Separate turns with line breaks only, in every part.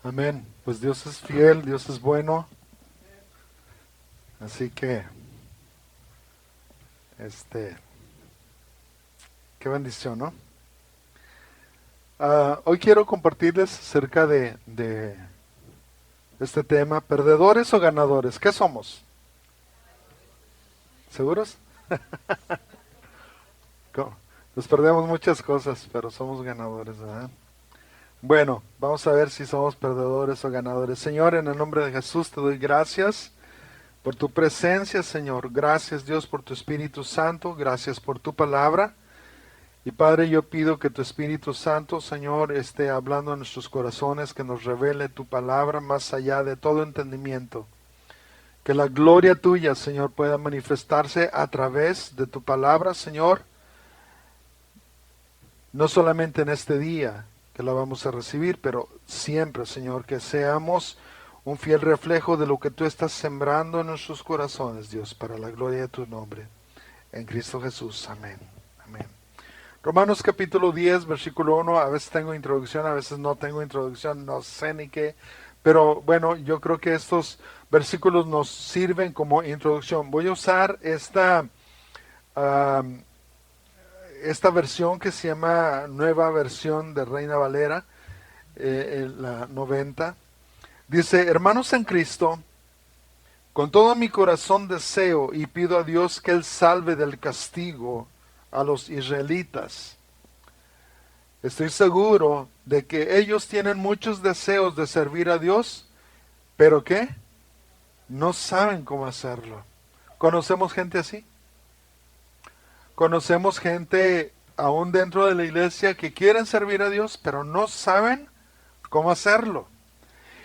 Amén. Pues Dios es fiel, Dios es bueno. Así que, este, qué bendición, ¿no? Hoy quiero compartirles acerca de este tema, perdedores o ganadores. ¿Qué somos? ¿Seguros? ¿Cómo? Nos perdemos muchas cosas, pero somos ganadores, ¿verdad? Bueno, vamos a ver si somos perdedores o ganadores. Señor, en el nombre de Jesús te doy gracias por tu presencia, Señor. Gracias, Dios, por tu Espíritu Santo. Gracias por tu palabra. Y Padre, yo pido que tu Espíritu Santo, Señor, esté hablando en nuestros corazones, que nos revele tu palabra más allá de todo entendimiento. Que la gloria tuya, Señor, pueda manifestarse a través de tu palabra, Señor, no solamente en este día que la vamos a recibir, pero siempre, Señor, que seamos un fiel reflejo de lo que tú estás sembrando en nuestros corazones, Dios, para la gloria de tu nombre. En Cristo Jesús. Amén. Amén. Romanos capítulo 10, versículo 1, a veces tengo introducción, a veces no tengo introducción, no sé ni qué, pero bueno, yo creo que estos versículos nos sirven como introducción. Voy a usar um, esta versión que se llama Nueva Versión de Reina Valera, la 90. Dice, hermanos en Cristo, con todo mi corazón deseo y pido a Dios que Él salve del castigo a los israelitas. Estoy seguro de que ellos tienen muchos deseos de servir a Dios, pero ¿qué? No saben cómo hacerlo. ¿Conocemos gente así? Conocemos gente aún dentro de la iglesia que quieren servir a Dios, pero no saben cómo hacerlo.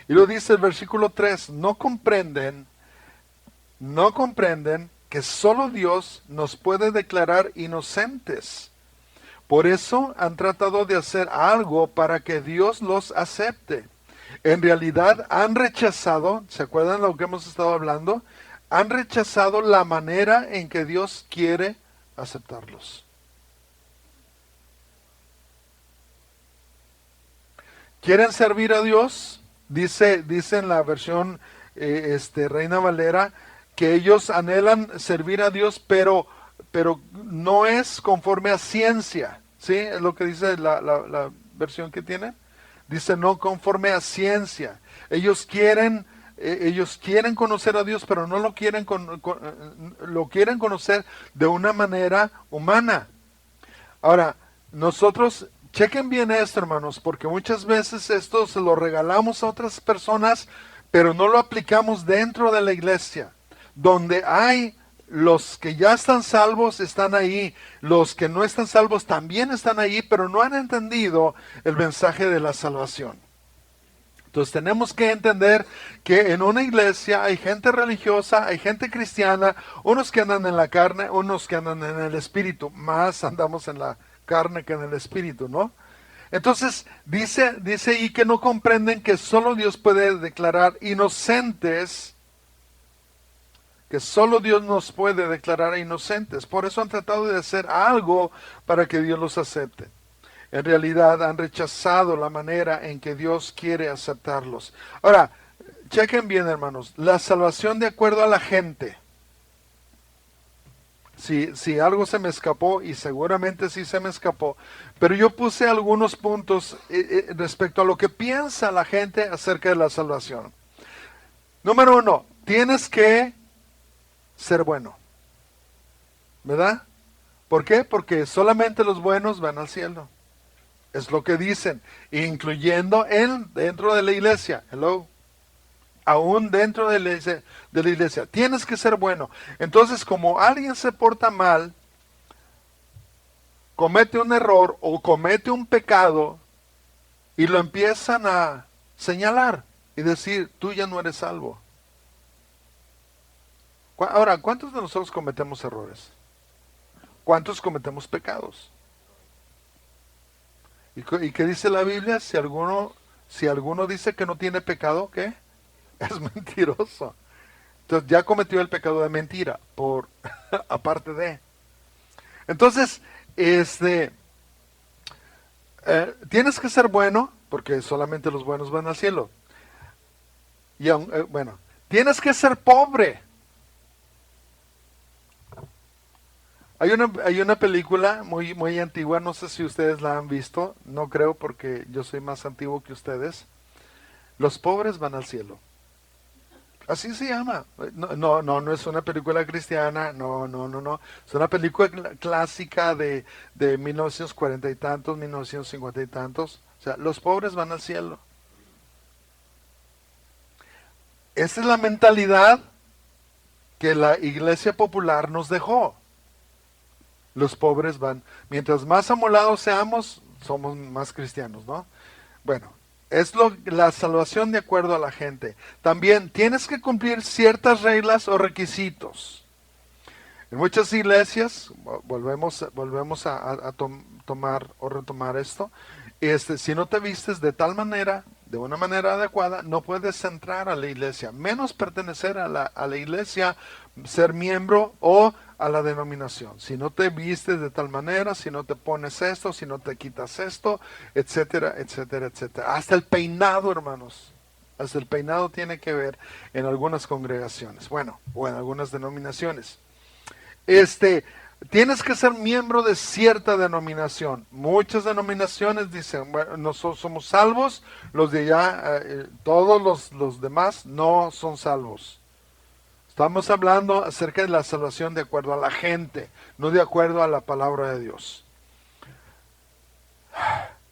Y lo dice el versículo 3, no comprenden que solo Dios nos puede declarar inocentes. Por eso han tratado de hacer algo para que Dios los acepte. En realidad han rechazado, ¿se acuerdan lo que hemos estado hablando? Han rechazado la manera en que Dios quiere aceptarlos. ¿Quieren servir a Dios? Dice en la versión Reina Valera que ellos anhelan servir a Dios, pero no es conforme a ciencia. ¿Sí? Es lo que dice la versión que tiene. Dice no conforme a ciencia. Ellos quieren conocer a Dios, pero no lo quieren conocer de una manera humana. Ahora, nosotros, chequen bien esto, hermanos, porque muchas veces esto se lo regalamos a otras personas, pero no lo aplicamos dentro de la iglesia. Donde hay los que ya están salvos, están ahí. Los que no están salvos también están ahí, pero no han entendido el mensaje de la salvación. Entonces tenemos que entender que en una iglesia hay gente religiosa, hay gente cristiana, unos que andan en la carne, unos que andan en el espíritu. Más andamos en la carne que en el espíritu, ¿no? Entonces dice ahí que no comprenden que solo Dios puede declarar inocentes, que solo Dios nos puede declarar inocentes. Por eso han tratado de hacer algo para que Dios los acepte. En realidad han rechazado la manera en que Dios quiere aceptarlos. Ahora, chequen bien, hermanos, la salvación de acuerdo a la gente. Si algo se me escapó, y seguramente sí se me escapó, pero yo puse algunos puntos respecto a lo que piensa la gente acerca de la salvación. Número 1, tienes que ser bueno, ¿verdad? ¿Por qué? Porque solamente los buenos van al cielo. Es lo que dicen, incluyendo dentro de la iglesia. Hello. Aún dentro de la iglesia. Tienes que ser bueno. Entonces, como alguien se porta mal, comete un error o comete un pecado y lo empiezan a señalar y decir, tú ya no eres salvo. Ahora, ¿cuántos de nosotros cometemos errores? ¿Cuántos cometemos pecados? ¿Y qué dice la Biblia? Si alguno dice que no tiene pecado, ¿qué? Es mentiroso. Entonces ya cometió el pecado de mentira, aparte de. Entonces, tienes que ser bueno, porque solamente los buenos van al cielo. Bueno, tienes que ser pobre. Hay una película muy, muy antigua, no sé si ustedes la han visto, no creo porque yo soy más antiguo que ustedes. Los pobres van al cielo. Así se llama. No es una película cristiana, no. Es una película clásica de 1940 y tantos, 1950 y tantos. O sea, los pobres van al cielo. Esa es la mentalidad que la iglesia popular nos dejó. Los pobres van. Mientras más amolados seamos, somos más cristianos, ¿no? Bueno, la salvación de acuerdo a la gente. También tienes que cumplir ciertas reglas o requisitos. En muchas iglesias, volvemos a tomar o retomar esto, si no te vistes de tal manera, de una manera adecuada, no puedes entrar a la iglesia, menos pertenecer a la iglesia, ser miembro o a la denominación. Si no te vistes de tal manera, si no te pones esto, si no te quitas esto, etcétera, etcétera, etcétera. Hasta el peinado, hermanos. Hasta el peinado tiene que ver en algunas congregaciones, bueno, o en algunas denominaciones. Tienes que ser miembro de cierta denominación. Muchas denominaciones dicen, bueno, nosotros somos salvos, los de allá, todos los demás no son salvos. Estamos hablando acerca de la salvación de acuerdo a la gente, no de acuerdo a la palabra de Dios.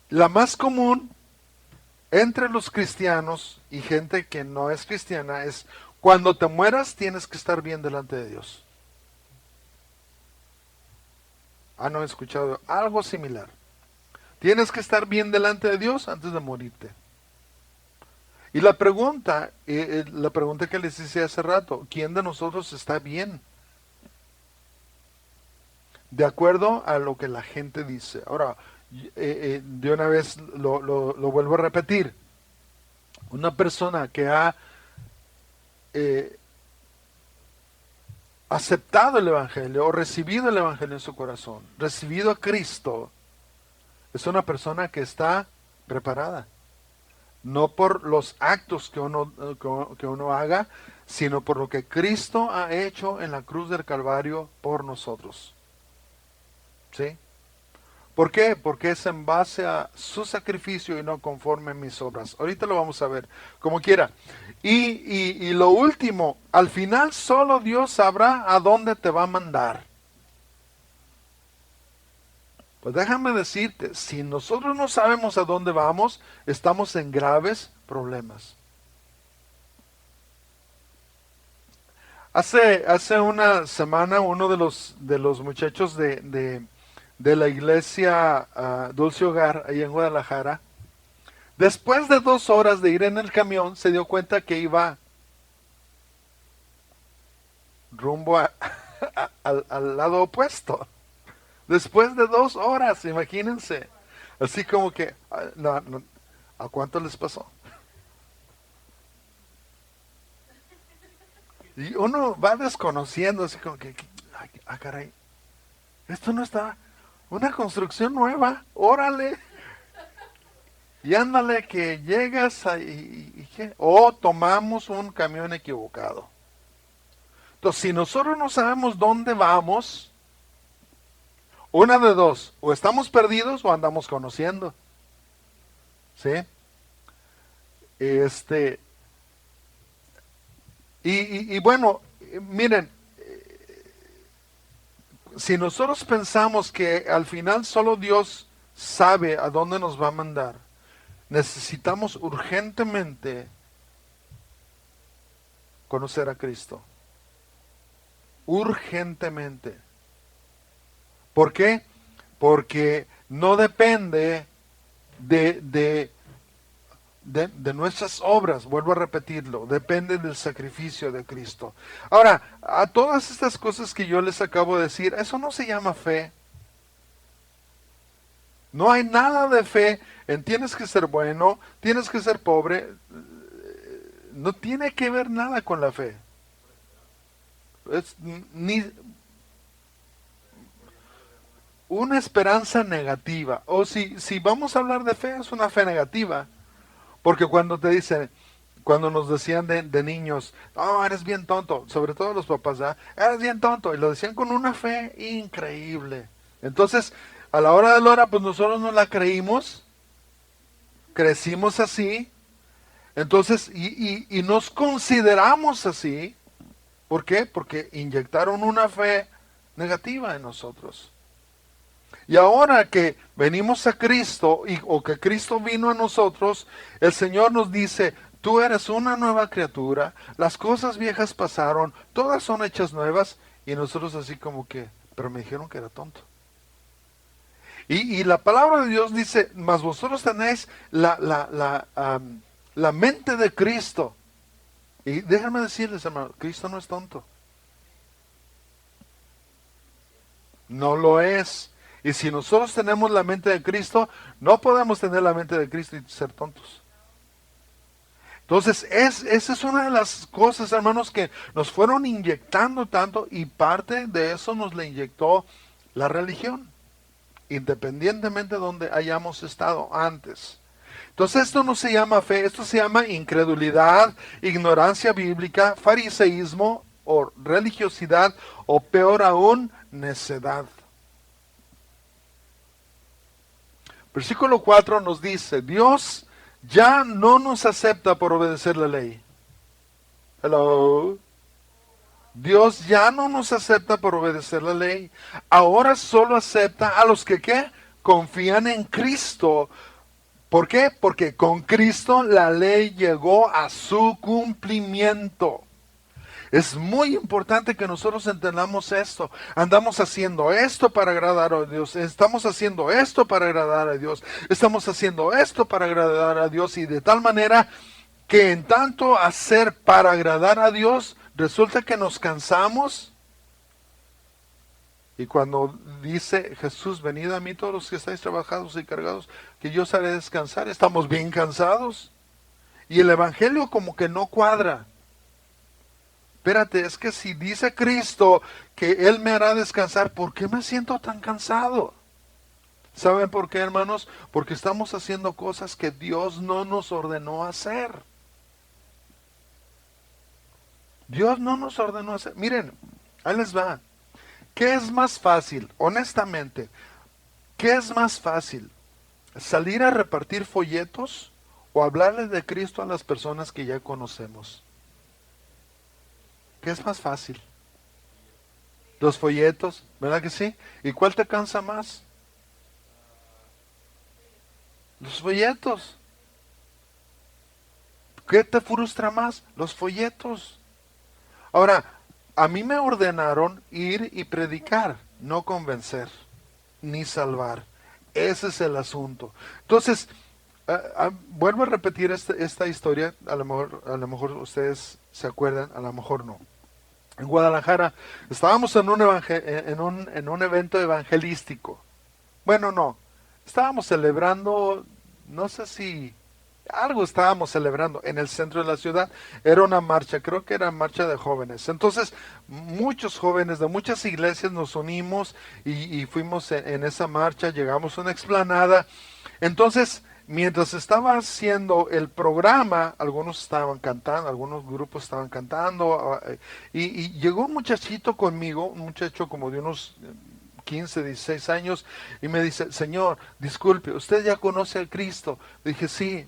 La más común entre los cristianos y gente que no es cristiana es, cuando te mueras tienes que estar bien delante de Dios. ¿Han escuchado algo similar? Tienes que estar bien delante de Dios antes de morirte. Y la pregunta que les hice hace rato, ¿quién de nosotros está bien? De acuerdo a lo que la gente dice. Ahora, de una vez lo vuelvo a repetir. Una persona que ha aceptado el Evangelio o recibido el Evangelio en su corazón, recibido a Cristo, es una persona que está preparada. No por los actos que uno haga, sino por lo que Cristo ha hecho en la cruz del Calvario por nosotros. ¿Sí? ¿Por qué? Porque es en base a su sacrificio y no conforme a mis obras. Ahorita lo vamos a ver, como quiera. Y lo último, al final solo Dios sabrá a dónde te va a mandar. Pues déjame decirte, si nosotros no sabemos a dónde vamos, estamos en graves problemas. Hace una semana uno de los muchachos de la iglesia Dulce Hogar, ahí en Guadalajara, después de 2 horas de ir en el camión, se dio cuenta que iba rumbo al lado opuesto. Después de 2 horas, imagínense. Así como que, ¿a cuánto les pasó? Y uno va desconociendo, así como que, caray, esto no está, una construcción nueva, órale. Y ándale que llegas y ¿qué? O tomamos un camión equivocado. Entonces, si nosotros no sabemos dónde vamos, una de dos, o estamos perdidos o andamos conociendo. ¿Sí? Y bueno, miren, si nosotros pensamos que al final solo Dios sabe a dónde nos va a mandar, necesitamos urgentemente conocer a Cristo. Urgentemente. ¿Por qué? Porque no depende de nuestras obras, vuelvo a repetirlo, depende del sacrificio de Cristo. Ahora, a todas estas cosas que yo les acabo de decir, eso no se llama fe. No hay nada de fe en tienes que ser bueno, tienes que ser pobre. No tiene que ver nada con la fe. Es ni una esperanza negativa. O si vamos a hablar de fe, es una fe negativa. Porque cuando nos decían de niños, oh, eres bien tonto, sobre todo los papás, ¿verdad? Eres bien tonto, y lo decían con una fe increíble. Entonces, a la hora de la hora, pues nosotros no la creímos, crecimos así, entonces, y nos consideramos así. ¿Por qué? Porque inyectaron una fe negativa en nosotros. Y ahora que venimos a Cristo o que Cristo vino a nosotros, el Señor nos dice, tú eres una nueva criatura, las cosas viejas pasaron, todas son hechas nuevas, y nosotros así como que, pero me dijeron que era tonto. Y la palabra de Dios dice, mas vosotros tenéis la mente de Cristo. Y déjenme decirles, hermano, Cristo no es tonto. No lo es. Y si nosotros tenemos la mente de Cristo, no podemos tener la mente de Cristo y ser tontos. Entonces, esa es una de las cosas, hermanos, que nos fueron inyectando tanto, y parte de eso nos la inyectó la religión, independientemente de donde hayamos estado antes. Entonces, esto no se llama fe, esto se llama incredulidad, ignorancia bíblica, fariseísmo o religiosidad, o peor aún, necedad. Versículo 4 nos dice, Dios ya no nos acepta por obedecer la ley. Hello. Dios ya no nos acepta por obedecer la ley. Ahora solo acepta a los que ¿qué? Confían en Cristo. ¿Por qué? Porque con Cristo la ley llegó a su cumplimiento. Es muy importante que nosotros entendamos esto. Andamos haciendo esto para agradar a Dios. Estamos haciendo esto para agradar a Dios. Estamos haciendo esto para agradar a Dios. Y de tal manera que en tanto hacer para agradar a Dios, resulta que nos cansamos. Y cuando dice Jesús, venid a mí todos los que estáis trabajados y cargados, que yo os haré descansar, estamos bien cansados. Y el Evangelio como que no cuadra. Espérate, es que si dice Cristo que Él me hará descansar, ¿por qué me siento tan cansado? ¿Saben por qué, hermanos? Porque estamos haciendo cosas que Dios no nos ordenó hacer. Dios no nos ordenó hacer. Miren, ahí les va. ¿Qué es más fácil, honestamente? ¿Qué es más fácil? ¿Salir a repartir folletos o hablarles de Cristo a las personas que ya conocemos? ¿Qué es más fácil? Los folletos, ¿verdad que sí? ¿Y cuál te cansa más? Los folletos. ¿Qué te frustra más? Los folletos. Ahora, a mí me ordenaron ir y predicar, no convencer, ni salvar. Ese es el asunto. Entonces, vuelvo a repetir esta historia, a lo mejor ustedes se acuerdan, a lo mejor no. En Guadalajara estábamos en un evento evangelístico. Bueno, no, estábamos celebrando, no sé si algo estábamos celebrando en el centro de la ciudad. Era una marcha, creo que era marcha de jóvenes. Entonces, muchos jóvenes de muchas iglesias nos unimos y fuimos en esa marcha, llegamos a una explanada. Entonces, mientras estaba haciendo el programa, algunos estaban cantando, algunos grupos estaban cantando, y llegó un muchachito conmigo, un muchacho como de unos 15, 16 años, y me dice, Señor, disculpe, ¿usted ya conoce a Cristo? Le dije, sí,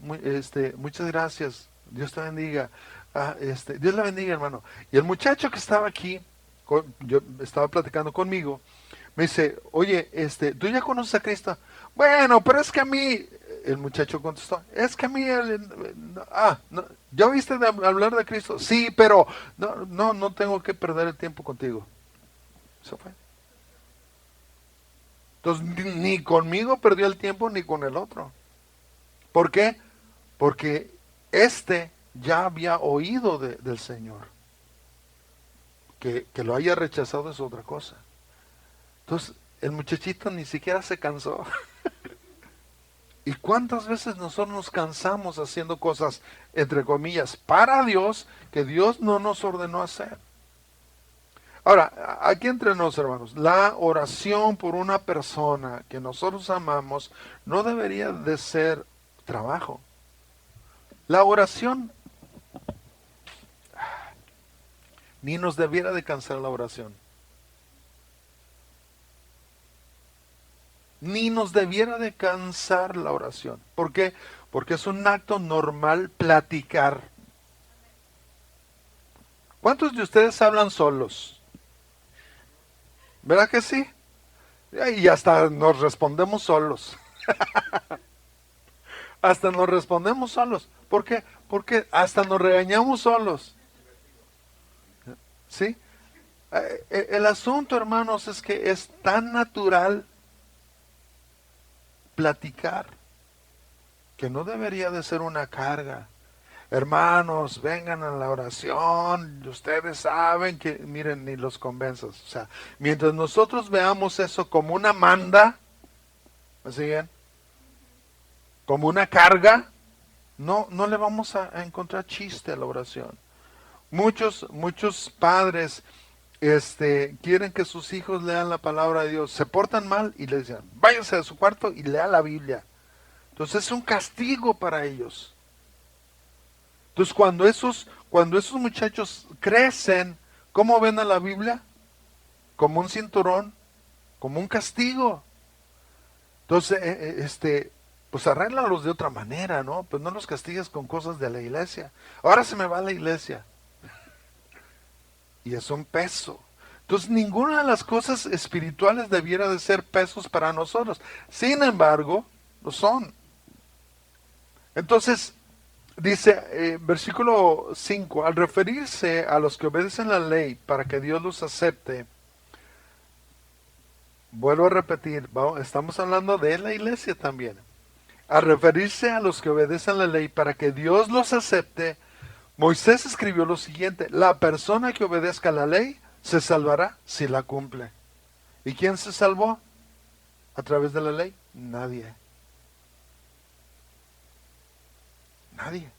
muchas gracias, Dios te bendiga. Dios le bendiga, hermano. Y el muchacho que estaba aquí, yo estaba platicando conmigo, me dice, oye, ¿tú ya conoces a Cristo? Bueno, pero es que a mí, el muchacho contestó, es que a mí, no, ¿ya oíste hablar de Cristo? Sí, pero no tengo que perder el tiempo contigo. Eso fue. Entonces, ni conmigo perdió el tiempo, ni con el otro. ¿Por qué? Porque ya había oído del Señor. Que lo haya rechazado es otra cosa. Entonces, el muchachito ni siquiera se cansó. ¿Y cuántas veces nosotros nos cansamos haciendo cosas, entre comillas, para Dios, que Dios no nos ordenó hacer? Ahora, aquí entre nosotros, hermanos, la oración por una persona que nosotros amamos no debería de ser trabajo. La oración Ni nos debiera de cansar la oración. Ni nos debiera de cansar la oración. ¿Por qué? Porque es un acto normal platicar. ¿Cuántos de ustedes hablan solos? ¿Verdad que sí? Y hasta nos respondemos solos. Hasta nos respondemos solos. ¿Por qué? Porque hasta nos regañamos solos. ¿Sí? El asunto, hermanos, es que es tan natural platicar que no debería de ser una carga. Hermanos, vengan a la oración. Ustedes saben que, miren, ni los convenzas. O sea, mientras nosotros veamos eso como una manda, ¿me siguen? Como una carga, no le vamos a encontrar chiste a la oración. Muchos padres quieren que sus hijos lean la palabra de Dios. Se portan mal y les dicen, váyanse a su cuarto y lea la Biblia. Entonces es un castigo para ellos. Entonces cuando esos muchachos crecen, ¿cómo ven a la Biblia? Como un cinturón, como un castigo. Entonces, pues arréglalos de otra manera, ¿no? Pues no los castigues con cosas de la iglesia. Ahora se me va a la iglesia. Y es un peso. Entonces, ninguna de las cosas espirituales debiera de ser pesos para nosotros. Sin embargo, lo son. Entonces, dice, versículo 5, al referirse a los que obedecen la ley para que Dios los acepte, vuelvo a repetir, estamos hablando de la iglesia también. Al referirse a los que obedecen la ley para que Dios los acepte, Moisés escribió lo siguiente, la persona que obedezca la ley se salvará si la cumple. ¿Y quién se salvó a través de la ley? Nadie. Nadie.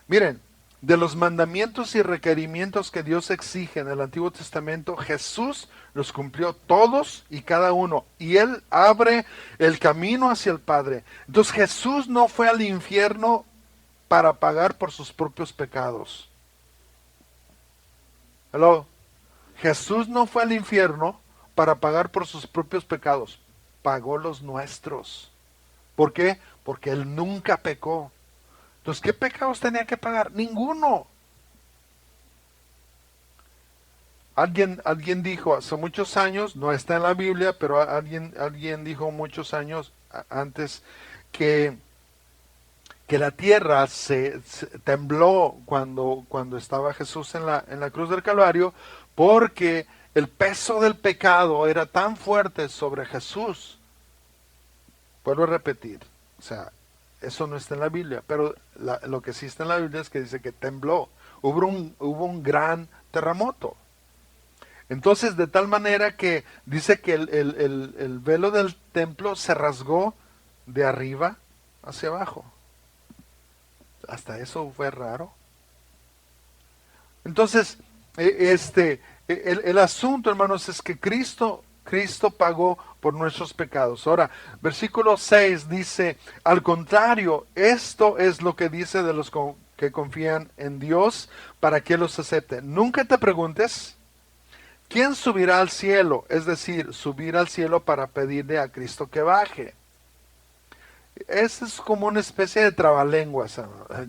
Miren, de los mandamientos y requerimientos que Dios exige en el Antiguo Testamento, Jesús los cumplió todos y cada uno. Y Él abre el camino hacia el Padre. Entonces Jesús no fue al infierno para pagar por sus propios pecados. Hello. Jesús no fue al infierno para pagar por sus propios pecados. Pagó los nuestros. ¿Por qué? Porque Él nunca pecó. Entonces, ¿qué pecados tenía que pagar? Ninguno. Alguien dijo hace muchos años, no está en la Biblia, pero alguien dijo muchos años antes que, que la tierra se tembló cuando estaba Jesús en la cruz del Calvario, porque el peso del pecado era tan fuerte sobre Jesús. Vuelvo a repetir, o sea, eso no está en la Biblia, pero lo que sí está en la Biblia es que dice que tembló. Hubo un gran terremoto. Entonces, de tal manera que dice que el velo del templo se rasgó de arriba hacia abajo. Hasta eso fue raro. Entonces, el asunto, hermanos, es que Cristo pagó por nuestros pecados. Ahora, versículo 6 dice, al contrario, esto es lo que dice de los que confían en Dios para que los acepte. Nunca te preguntes, ¿quién subirá al cielo? Es decir, subir al cielo para pedirle a Cristo que baje. Eso es como una especie de trabalenguas.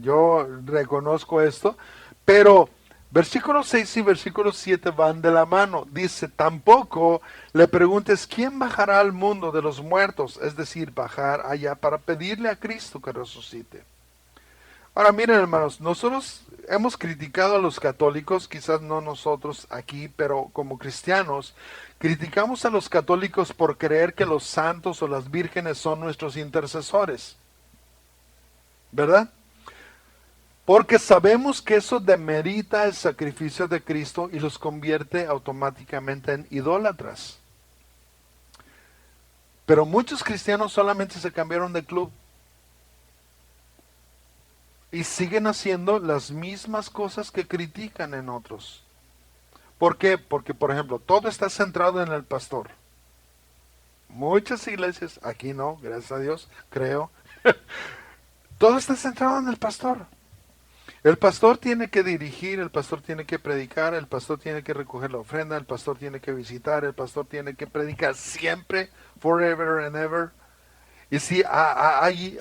Yo reconozco esto, pero versículo 6 y versículo 7 van de la mano. Dice, tampoco le preguntes quién bajará al mundo de los muertos, es decir, bajar allá para pedirle a Cristo que resucite. Ahora miren hermanos, nosotros hemos criticado a los católicos, quizás no nosotros aquí, pero como cristianos, criticamos a los católicos por creer que los santos o las vírgenes son nuestros intercesores, ¿verdad? Porque sabemos que eso demerita el sacrificio de Cristo y los convierte automáticamente en idólatras. Pero muchos cristianos solamente se cambiaron de club y siguen haciendo las mismas cosas que critican en otros. ¿Por qué? Porque, por ejemplo, todo está centrado en el pastor. Muchas iglesias, aquí no, gracias a Dios, creo, todo está centrado en el pastor. El pastor tiene que dirigir, el pastor tiene que predicar, el pastor tiene que recoger la ofrenda, el pastor tiene que visitar, el pastor tiene que predicar siempre, forever and ever. Y sí, hay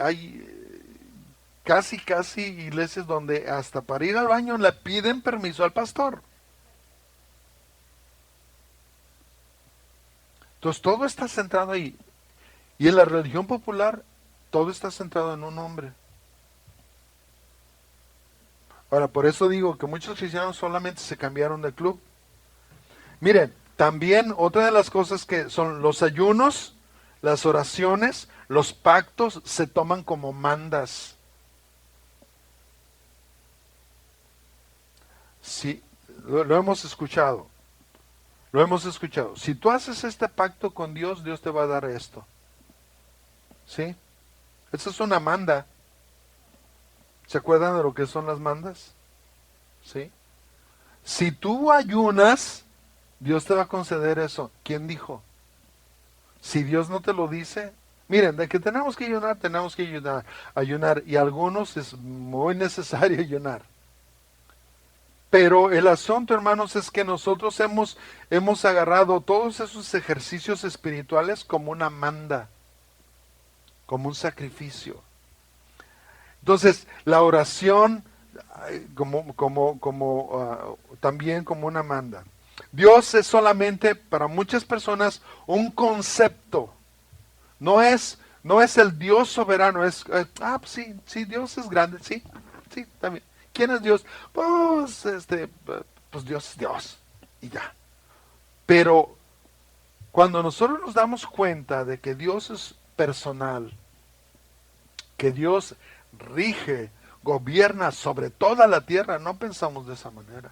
casi iglesias donde hasta para ir al baño le piden permiso al pastor. Entonces todo está centrado ahí. Y en la religión popular, todo está centrado en un hombre. Ahora, por eso digo que muchos cristianos solamente se cambiaron de club. Miren, también otra de las cosas que son los ayunos, las oraciones, los pactos se toman como mandas. Sí, lo hemos escuchado. Lo hemos escuchado. Si tú haces este pacto con Dios, Dios te va a dar esto. ¿Sí? Esa es una manda. ¿Se acuerdan de lo que son las mandas? ¿Sí? Si tú ayunas, Dios te va a conceder eso. ¿Quién dijo? Si Dios no te lo dice, miren, de que tenemos que ayunar, ayunar, y a algunos es muy necesario ayunar. Pero el asunto, hermanos, es que nosotros hemos agarrado todos esos ejercicios espirituales como una manda, como un sacrificio. Entonces, la oración también como una manda. Dios es solamente para muchas personas un concepto. No es el Dios soberano, pues sí, sí, Dios es grande, sí, sí, también. ¿Quién es Dios? Pues Dios es Dios, y ya. Pero cuando nosotros nos damos cuenta de que Dios es personal, que Dios rige, gobierna sobre toda la tierra, no pensamos de esa manera.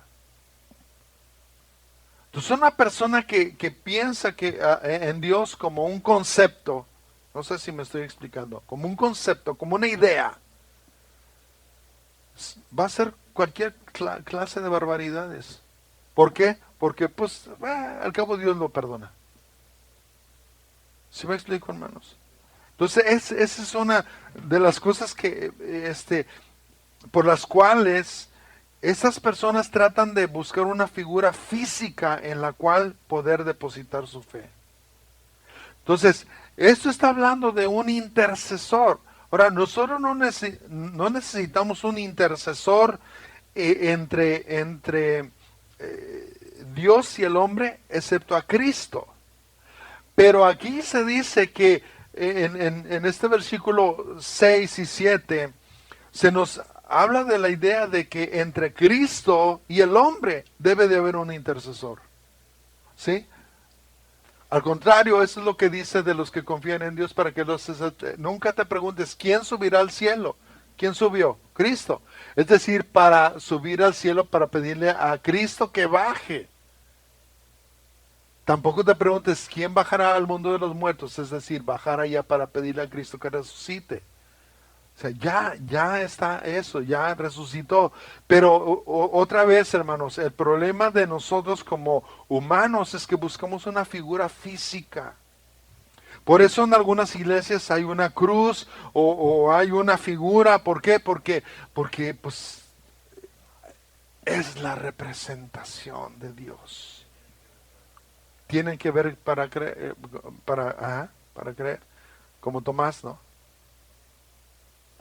Entonces una persona que piensa en Dios como un concepto, no sé si me estoy explicando, como un concepto, como una idea, va a hacer cualquier clase de barbaridades. ¿Por qué? Porque pues al cabo Dios lo perdona. ¿Sí me explico, hermanos? Entonces esa es una de las cosas que por las cuales esas personas tratan de buscar una figura física en la cual poder depositar su fe. Entonces, esto está hablando de un intercesor. Ahora, nosotros no necesitamos un intercesor entre Dios y el hombre, excepto a Cristo. Pero aquí se dice que en este versículo 6 y 7 se nos habla de la idea de que entre Cristo y el hombre debe de haber un intercesor. ¿Sí? Al contrario, eso es lo que dice de los que confían en Dios para que nunca te preguntes quién subirá al cielo. ¿Quién subió? Cristo. Es decir, para subir al cielo para pedirle a Cristo que baje. Tampoco te preguntes quién bajará al mundo de los muertos, es decir, bajar allá para pedirle a Cristo que resucite. O sea, ya está eso, ya resucitó. Pero otra vez, hermanos, el problema de nosotros como humanos es que buscamos una figura física. Por eso en algunas iglesias hay una cruz o hay una figura. ¿Por qué? Porque pues es la representación de Dios. Tienen que ver para creer, para creer, como Tomás, ¿no?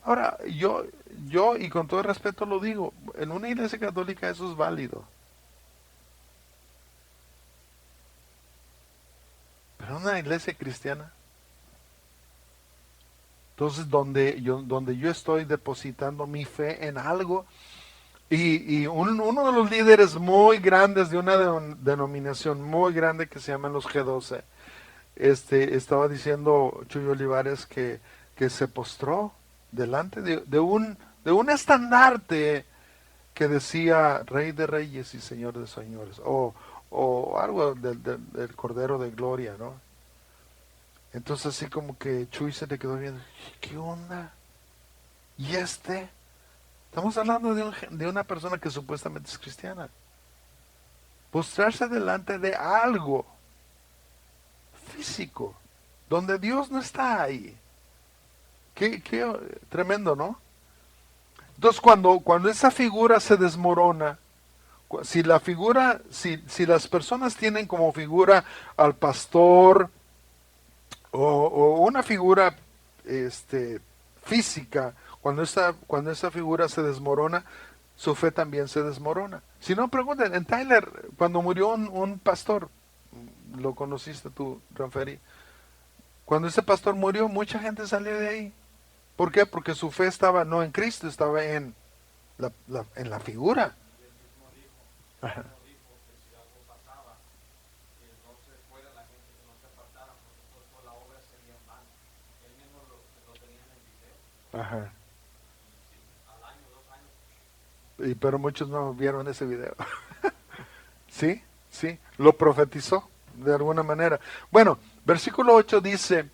Ahora, yo y con todo respeto lo digo, en una iglesia católica eso es válido. Pero en una iglesia cristiana, entonces donde yo estoy depositando mi fe en algo, y uno de los líderes muy grandes de una denominación muy grande que se llaman los G12, estaba diciendo Chuyo Olivares que se postró delante de un estandarte que decía Rey de Reyes y Señor de Señores, o algo del Cordero de Gloria, ¿no? Entonces así como que Chuy se le quedó viendo, ¿qué onda? ¿Y este? Estamos hablando de una persona que supuestamente es cristiana. Postrarse delante de algo físico, donde Dios no está ahí. Qué tremendo, ¿no? Entonces cuando esa figura se desmorona, si la figura, si las personas tienen como figura al pastor o una figura física, cuando esa figura se desmorona, su fe también se desmorona. Si no, pregunten, en Tyler, cuando murió un pastor, lo conociste tú, Ranferi, cuando ese pastor murió, mucha gente salió de ahí. ¿Por qué? Porque su fe estaba no en Cristo, estaba en en la figura. Ajá. Ajá. Pero muchos no vieron ese video. Sí, sí, lo profetizó de alguna manera. Bueno, versículo 8 dice,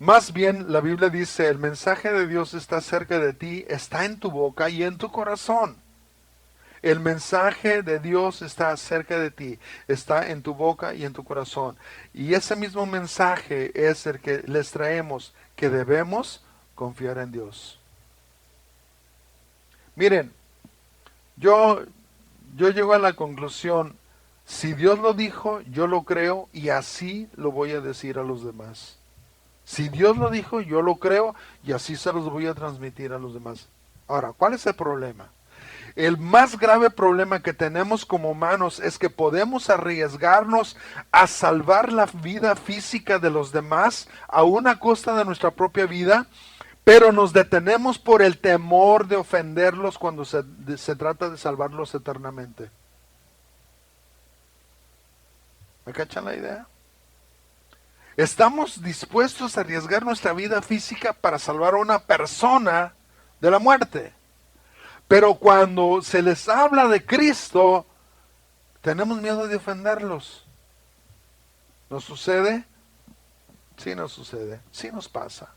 más bien la Biblia dice, el mensaje de Dios está cerca de ti, está en tu boca y en tu corazón. El mensaje de Dios está cerca de ti, está en tu boca y en tu corazón. Y ese mismo mensaje es el que les traemos, que debemos confiar en Dios. Miren, yo, yo llego a la conclusión, si Dios lo dijo, yo lo creo y así lo voy a decir a los demás. Si Dios lo dijo, yo lo creo y así se los voy a transmitir a los demás. Ahora, ¿cuál es el problema? El más grave problema que tenemos como humanos es que podemos arriesgarnos a salvar la vida física de los demás a una costa de nuestra propia vida, pero nos detenemos por el temor de ofenderlos cuando se trata de salvarlos eternamente. ¿Me cachan la idea? Estamos dispuestos a arriesgar nuestra vida física para salvar a una persona de la muerte. Pero cuando se les habla de Cristo, tenemos miedo de ofenderlos. ¿Nos sucede? Sí nos sucede, sí nos pasa.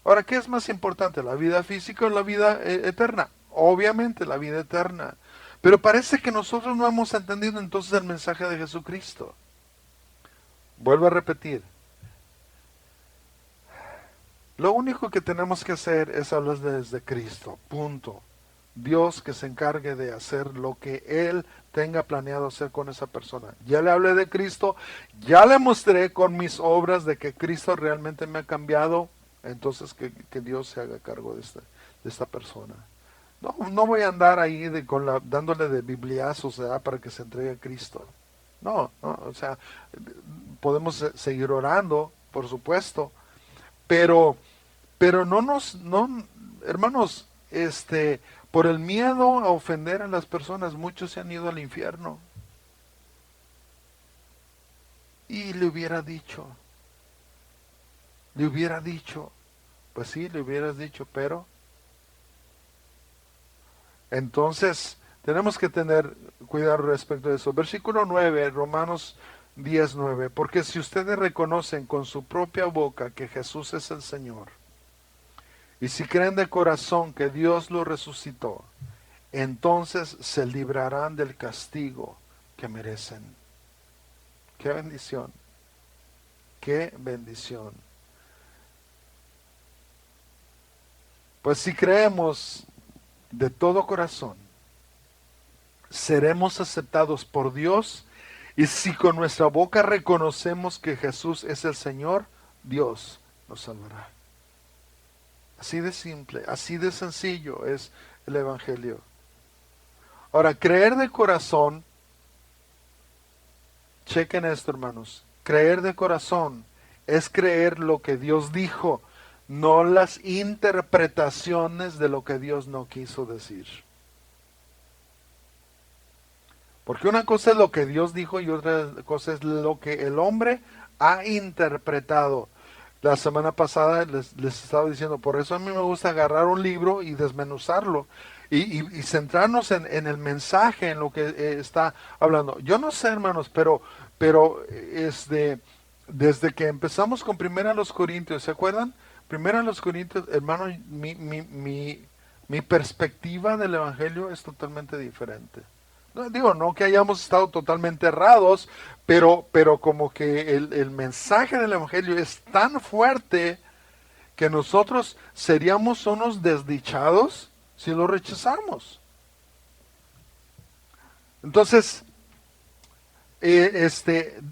Ahora, ¿qué es más importante, la vida física o la vida eterna? Obviamente la vida eterna. Pero parece que nosotros no hemos entendido entonces el mensaje de Jesucristo. Vuelvo a repetir. Lo único que tenemos que hacer es hablar desde Cristo, punto. Dios que se encargue de hacer lo que Él tenga planeado hacer con esa persona. Ya le hablé de Cristo, ya le mostré con mis obras de que Cristo realmente me ha cambiado, entonces que Dios se haga cargo de esta persona. No voy a andar ahí dándole de bibliazos para que se entregue a Cristo. No, o sea, podemos seguir orando, por supuesto, pero no, hermanos, por el miedo a ofender a las personas, muchos se han ido al infierno. Y le hubiera dicho, pues sí, le hubieras dicho, pero entonces tenemos que tener cuidado respecto de eso. Versículo 9, Romanos 10:9, porque si ustedes reconocen con su propia boca que Jesús es el Señor, y si creen de corazón que Dios lo resucitó, entonces se librarán del castigo que merecen. Qué bendición, qué bendición. Pues si creemos de todo corazón, seremos aceptados por Dios, y si con nuestra boca reconocemos que Jesús es el Señor, Dios nos salvará. Así de simple, así de sencillo es el Evangelio. Ahora, creer de corazón, chequen esto, hermanos, creer de corazón es creer lo que Dios dijo, no las interpretaciones de lo que Dios no quiso decir. Porque una cosa es lo que Dios dijo y otra cosa es lo que el hombre ha interpretado. La semana pasada les estaba diciendo, por eso a mí me gusta agarrar un libro y desmenuzarlo y centrarnos en el mensaje, en lo que está hablando. Yo no sé, hermanos, pero desde que empezamos con Primera los Corintios, ¿se acuerdan? Primera los Corintios, hermano, mi perspectiva del Evangelio es totalmente diferente. No, digo, no que hayamos estado totalmente errados, pero como que el mensaje del Evangelio es tan fuerte que nosotros seríamos unos desdichados si lo rechazamos? Entonces, de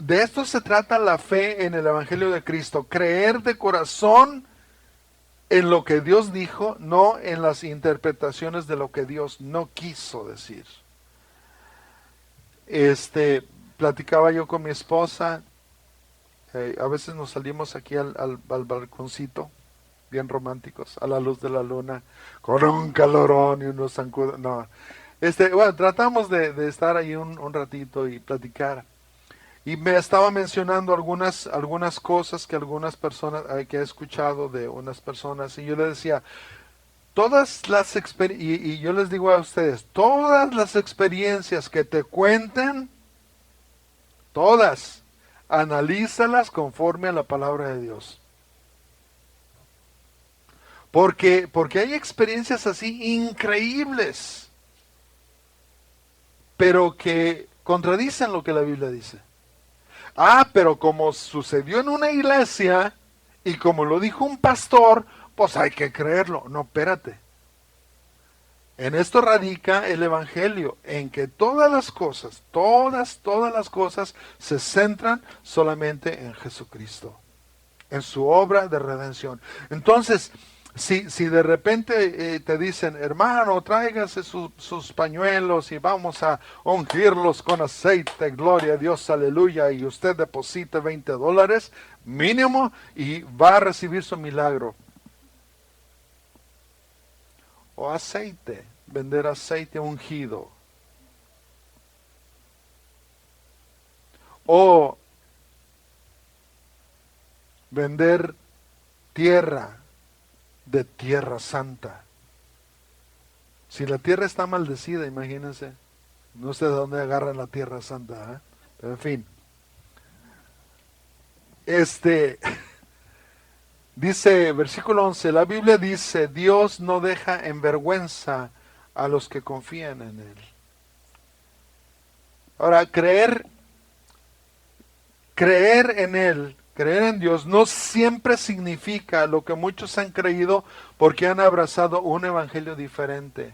esto se trata la fe en el Evangelio de Cristo, creer de corazón en lo que Dios dijo, no en las interpretaciones de lo que Dios no quiso decir. Platicaba yo con mi esposa, a veces nos salimos aquí al balconcito, bien románticos, a la luz de la luna, con un calorón y unos zancudos, no. Bueno, tratamos de estar ahí un ratito y platicar. Y me estaba mencionando algunas cosas que algunas personas, que he escuchado de unas personas, y yo le decía, y yo les digo a ustedes, todas las experiencias que te cuenten, todas, analízalas conforme a la palabra de Dios. Porque hay experiencias así increíbles, pero que contradicen lo que la Biblia dice. Pero como sucedió en una iglesia y como lo dijo un pastor, pues hay que creerlo. No, espérate. En esto radica el Evangelio, en que todas las cosas, todas las cosas se centran solamente en Jesucristo, en su obra de redención. Entonces, si de repente te dicen, hermano, tráigase sus pañuelos y vamos a ungirlos con aceite, gloria a Dios, aleluya, y usted deposite $20 mínimo y va a recibir su milagro. O aceite, vender aceite ungido. O vender tierra de tierra santa. Si la tierra está maldecida, imagínense, no sé de dónde agarran la tierra santa, ¿eh? Pero en fin, dice, versículo 11, la Biblia dice, Dios no deja en vergüenza a los que confían en Él. Ahora, creer en Él, creer en Dios, no siempre significa lo que muchos han creído porque han abrazado un evangelio diferente.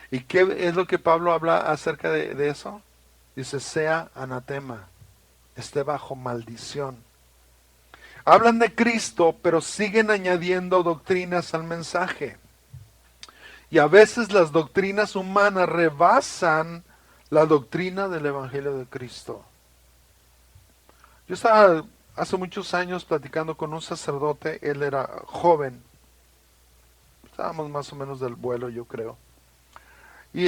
¿Y qué es lo que Pablo habla acerca de eso? Dice, sea anatema, esté bajo maldición. Hablan de Cristo, pero siguen añadiendo doctrinas al mensaje. Y a veces las doctrinas humanas rebasan la doctrina del Evangelio de Cristo. Yo estaba hace muchos años platicando con un sacerdote, él era joven, estábamos más o menos del vuelo, yo creo. Y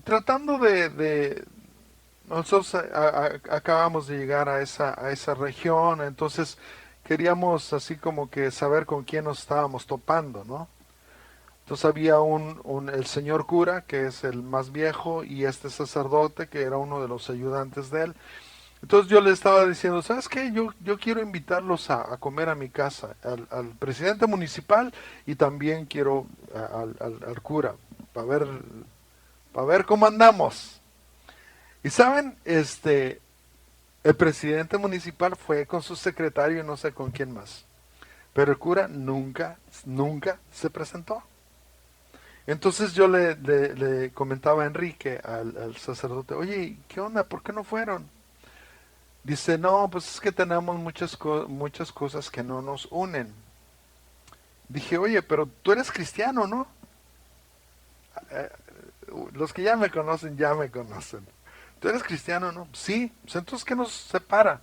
tratando nosotros acabamos de llegar a esa región, entonces queríamos así como que saber con quién nos estábamos topando, ¿no? Entonces había el señor cura, que es el más viejo, y este sacerdote, que era uno de los ayudantes de él. Entonces yo le estaba diciendo, ¿sabes qué? Yo quiero invitarlos a comer a mi casa, al presidente municipal y también quiero al cura, para ver cómo andamos. Y saben, el presidente municipal fue con su secretario y no sé con quién más. Pero el cura nunca se presentó. Entonces yo le comentaba a Enrique, al sacerdote, oye, ¿qué onda? ¿Por qué no fueron? Dice, no, pues es que tenemos muchas cosas que no nos unen. Dije, oye, pero tú eres cristiano, ¿no? Eh, los que ya me conocen. ¿Tú eres cristiano, no? Sí, pues entonces ¿qué nos separa?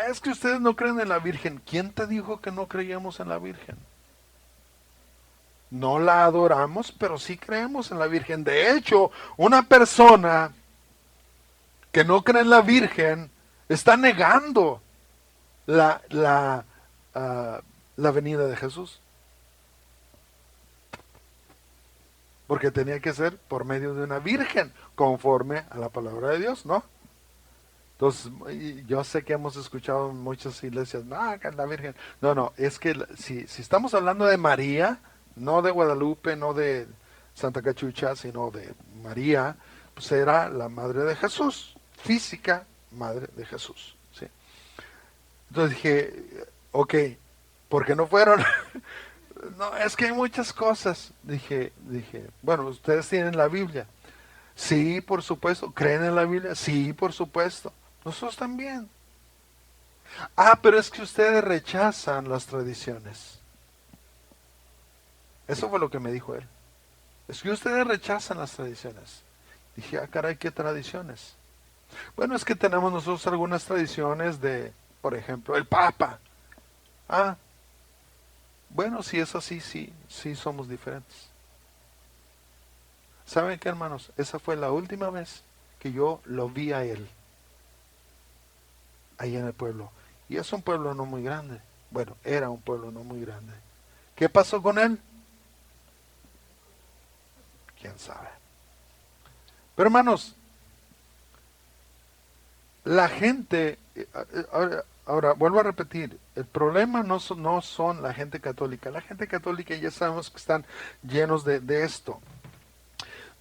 Es que ustedes no creen en la Virgen. ¿Quién te dijo que no creíamos en la Virgen? No la adoramos, pero sí creemos en la Virgen. De hecho, una persona que no cree en la Virgen está negando la, la, ah, la venida de Jesús. Porque tenía que ser por medio de una virgen, conforme a la palabra de Dios, ¿no? Entonces, yo sé que hemos escuchado en muchas iglesias, no, que es la virgen. No, no, es que si estamos hablando de María, no de Guadalupe, no de Santa Cachucha, sino de María, pues era la madre de Jesús, física madre de Jesús, ¿sí? Entonces dije, ok, ¿por qué no fueron? No, es que hay muchas cosas. Bueno, ustedes tienen la Biblia. Sí, por supuesto. ¿Creen en la Biblia? Sí, por supuesto. Nosotros también. Ah, pero es que ustedes rechazan las tradiciones. Eso fue lo que me dijo él. Es que ustedes rechazan las tradiciones. Dije, ah, caray, ¿qué tradiciones? Bueno, es que tenemos nosotros algunas tradiciones de, por ejemplo, el Papa. Ah, bueno, si es así, sí, sí somos diferentes. ¿Saben qué, hermanos? Esa fue la última vez que yo lo vi a él, ahí en el pueblo. Y es un pueblo no muy grande. Bueno, era un pueblo no muy grande. ¿Qué pasó con él? ¿Quién sabe? Pero hermanos, la gente, ahora, vuelvo a repetir, el problema no son la gente católica. La gente católica ya sabemos que están llenos de esto.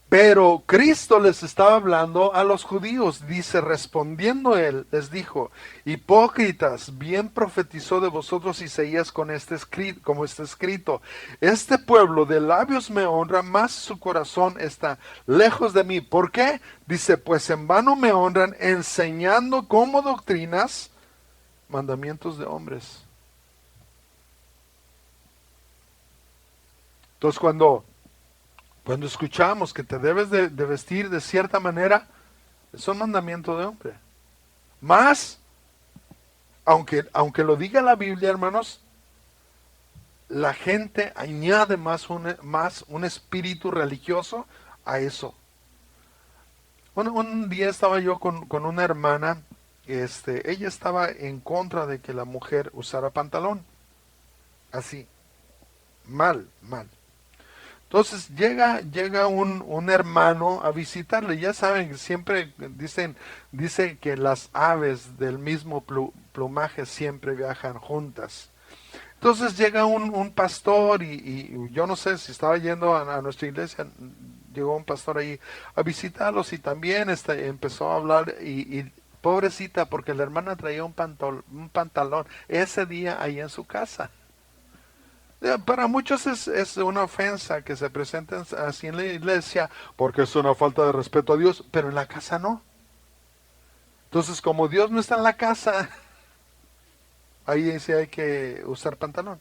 Pero Cristo les estaba hablando a los judíos, dice, respondiendo él, les dijo, hipócritas, bien profetizó de vosotros Isaías con este escrito, como está escrito, este pueblo de labios me honra, mas su corazón está lejos de mí. ¿Por qué? Dice, pues en vano me honran enseñando como doctrinas mandamientos de hombres. Entonces cuando escuchamos que te debes de vestir de cierta manera, es un mandamiento de hombre. Más, aunque lo diga la Biblia, hermanos, la gente añade más un espíritu religioso a eso. Un día estaba yo con una hermana, ella estaba en contra de que la mujer usara pantalón. Así, mal, mal. Entonces llega un hermano a visitarle. Ya saben, siempre dicen que las aves del mismo plumaje siempre viajan juntas. Entonces llega un pastor y yo no sé si estaba yendo a nuestra iglesia, llegó un pastor ahí a visitarlos y también empezó a hablar y pobrecita porque la hermana traía un pantalón ese día ahí en su casa. Para muchos es una ofensa que se presenten así en la iglesia porque es una falta de respeto a Dios, pero en la casa no. Entonces, como Dios no está en la casa, ahí sí hay que usar pantalón.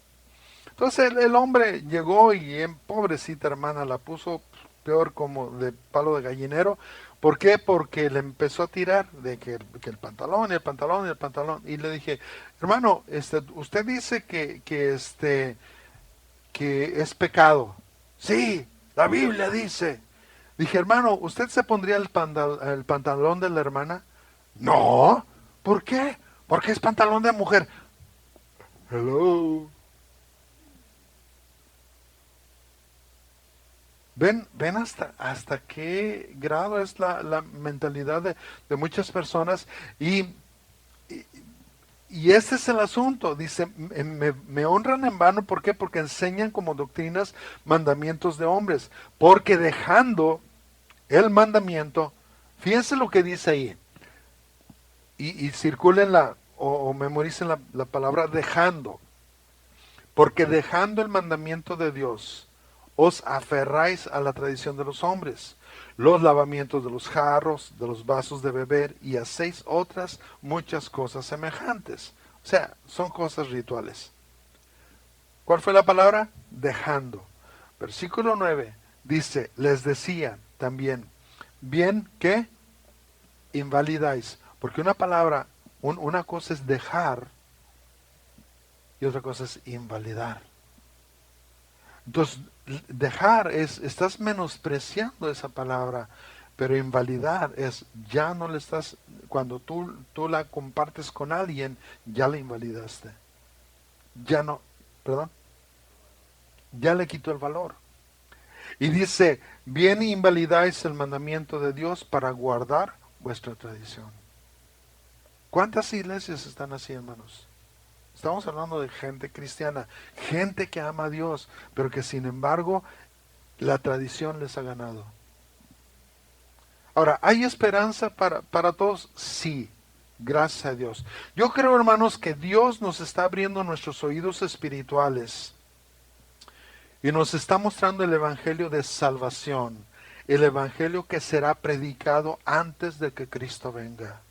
Entonces el hombre llegó y en pobrecita hermana la puso peor como de palo de gallinero. ¿Por qué? Porque le empezó a tirar de que el pantalón y el pantalón y el pantalón. Y le dije, hermano, usted dice que es pecado. Sí, la Biblia dice. Dije, hermano, ¿usted se pondría el pantalón de la hermana? No. ¿Por qué? Porque es pantalón de mujer. Hello. Ven hasta qué grado es la mentalidad de muchas personas y, y ese es el asunto. Dice, me honran en vano, ¿por qué? Porque enseñan como doctrinas mandamientos de hombres, porque dejando el mandamiento, fíjense lo que dice ahí, y circulen o memoricen la palabra dejando, porque dejando el mandamiento de Dios, os aferráis a la tradición de los hombres, los lavamientos de los jarros, de los vasos de beber, y hacéis otras muchas cosas semejantes. O sea, son cosas rituales. ¿Cuál fue la palabra? Dejando. Versículo 9 dice, les decía también, bien que invalidáis, porque una palabra, una cosa es dejar y otra cosa es invalidar. Entonces, dejar estás menospreciando esa palabra, pero invalidar es, ya no le estás, cuando tú la compartes con alguien, ya la invalidaste. Ya no, perdón, ya le quitó el valor. Y dice, bien invalidáis el mandamiento de Dios para guardar vuestra tradición. ¿Cuántas iglesias están así, hermanos? Estamos hablando de gente cristiana, gente que ama a Dios, pero que sin embargo la tradición les ha ganado. Ahora, ¿hay esperanza para todos? Sí, gracias a Dios. Yo creo, hermanos, que Dios nos está abriendo nuestros oídos espirituales Y nos está mostrando el evangelio de salvación, el evangelio que será predicado antes de que Cristo venga.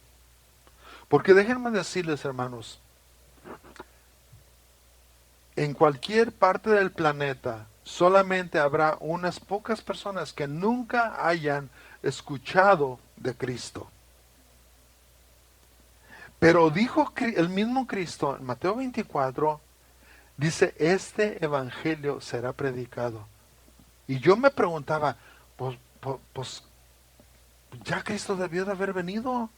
Porque déjenme decirles, hermanos, en cualquier parte del planeta solamente habrá unas pocas personas que nunca hayan escuchado de Cristo. Pero dijo el mismo Cristo en Mateo 24, dice, este evangelio será predicado. Y yo me preguntaba, pues ya Cristo debió de haber venido.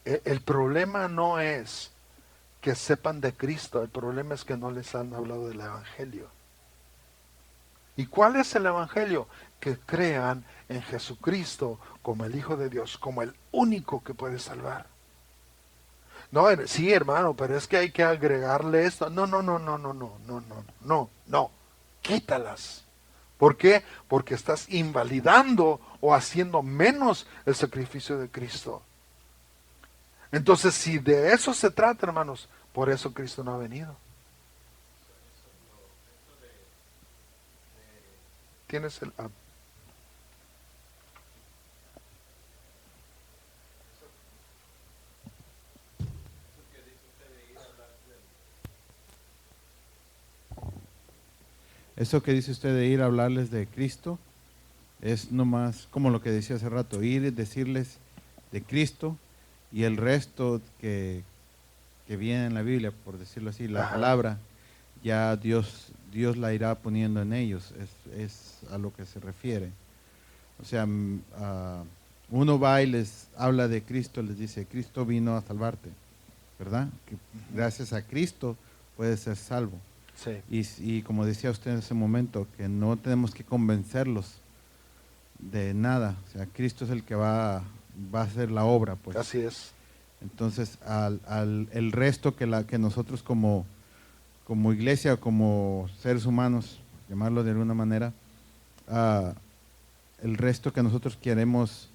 El problema no es que sepan de Cristo, el problema es que no les han hablado del evangelio. ¿Y cuál es el evangelio? Que crean en Jesucristo como el Hijo de Dios, como el único que puede salvar. No, sí, hermano, pero es que hay que agregarle esto. No, no, no, no, no, no, no, no, no, no. Quítalas. ¿Por qué? Porque estás invalidando o haciendo menos el sacrificio de Cristo. Entonces, si de eso se trata, hermanos, por eso Cristo no ha venido. Tienes el...
Eso que dice usted de ir a hablarles de Cristo es nomás como lo que decía hace rato, ir y decirles de Cristo y el resto que viene en la Biblia, por decirlo así, la
Ajá.
palabra, ya Dios la irá poniendo en ellos, es a lo que se refiere. O sea, uno va y les habla de Cristo, les dice, Cristo vino a salvarte, ¿verdad? Que gracias a Cristo puedes ser salvo.
Sí.
Y como decía usted en ese momento, que no tenemos que convencerlos de nada. O sea, Cristo es el que va a hacer la obra, pues.
Así es.
Entonces, el resto que nosotros como iglesia, como seres humanos, llamarlo de alguna manera, el resto que nosotros queremos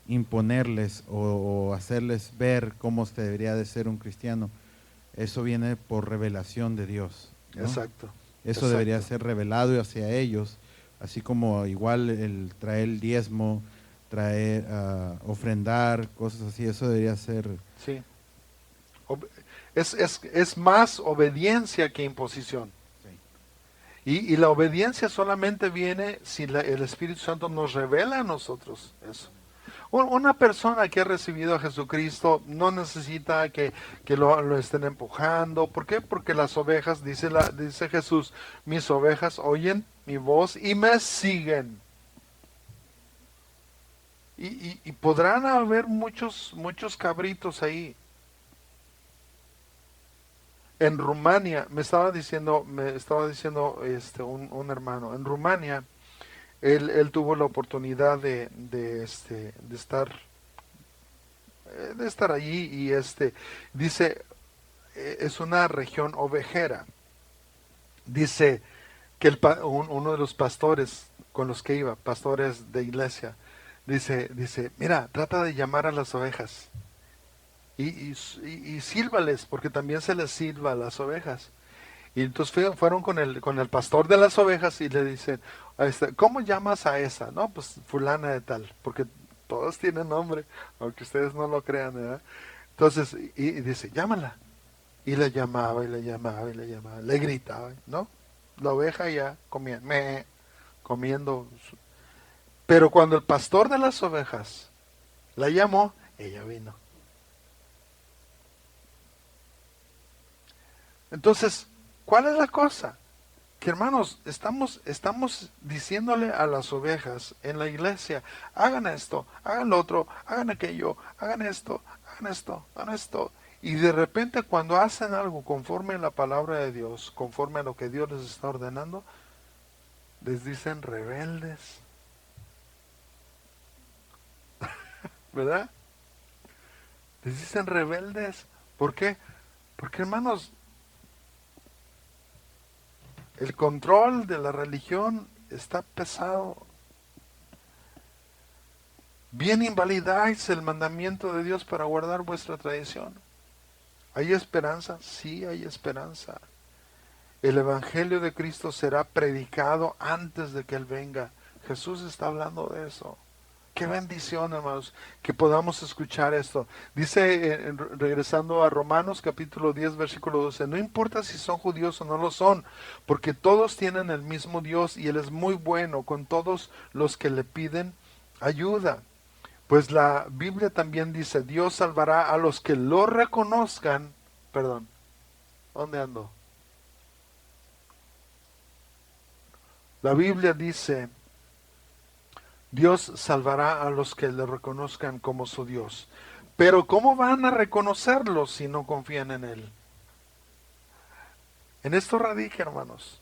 imponerles o hacerles ver cómo se debería de ser un cristiano, eso viene por revelación de Dios, ¿no?
Exacto.
Eso
Exacto.
debería ser revelado hacia ellos, así como igual el traer el diezmo, traer, ofrendar, cosas así, eso debería ser.
Sí. Es más obediencia que imposición.
Sí.
Y la obediencia solamente viene si el Espíritu Santo nos revela a nosotros eso. Una persona que ha recibido a Jesucristo no necesita que lo estén empujando. ¿Por qué? Porque las ovejas, dice Jesús, mis ovejas oyen mi voz y me siguen. Y podrán haber muchos cabritos ahí. En Rumania, me estaba diciendo un hermano, en Rumania, él tuvo la oportunidad de estar allí y dice, es una región ovejera. Dice que uno de los pastores con los que iba, pastores de iglesia, dice, mira, trata de llamar a las ovejas y sílvales, porque también se les silba a las ovejas. Y entonces fueron con el pastor de las ovejas y le dicen, ¿cómo llamas a esa? No, pues fulana de tal, porque todos tienen nombre, aunque ustedes no lo crean, ¿verdad? Entonces, y dice, llámala. Y le llamaba, y le llamaba, y le llamaba, le gritaba, ¿no? La oveja ya comiendo. Pero cuando el pastor de las ovejas la llamó, ella vino. Entonces, ¿cuál es la cosa? Que hermanos, estamos diciéndole a las ovejas en la iglesia, hagan esto, hagan lo otro, hagan aquello, hagan esto, hagan esto, hagan esto. Y de repente cuando hacen algo conforme a la palabra de Dios, conforme a lo que Dios les está ordenando, les dicen rebeldes. ¿Verdad? Les dicen rebeldes. ¿Por qué? Porque hermanos, el control de la religión está pesado. Bien invalidáis el mandamiento de Dios para guardar vuestra tradición. ¿Hay esperanza? Sí, hay esperanza. El Evangelio de Cristo será predicado antes de que Él venga. Jesús está hablando de eso. Qué bendición, hermanos, que podamos escuchar esto. Dice, regresando a Romanos capítulo 10, versículo 12, no importa si son judíos o no lo son, porque todos tienen el mismo Dios y Él es muy bueno con todos los que le piden ayuda. Pues la Biblia también dice, Dios salvará a los que lo reconozcan. Perdón, ¿dónde ando? La Biblia dice, Dios salvará a los que le reconozcan como su Dios. Pero ¿cómo van a reconocerlo si no confían en Él? En esto radica, hermanos.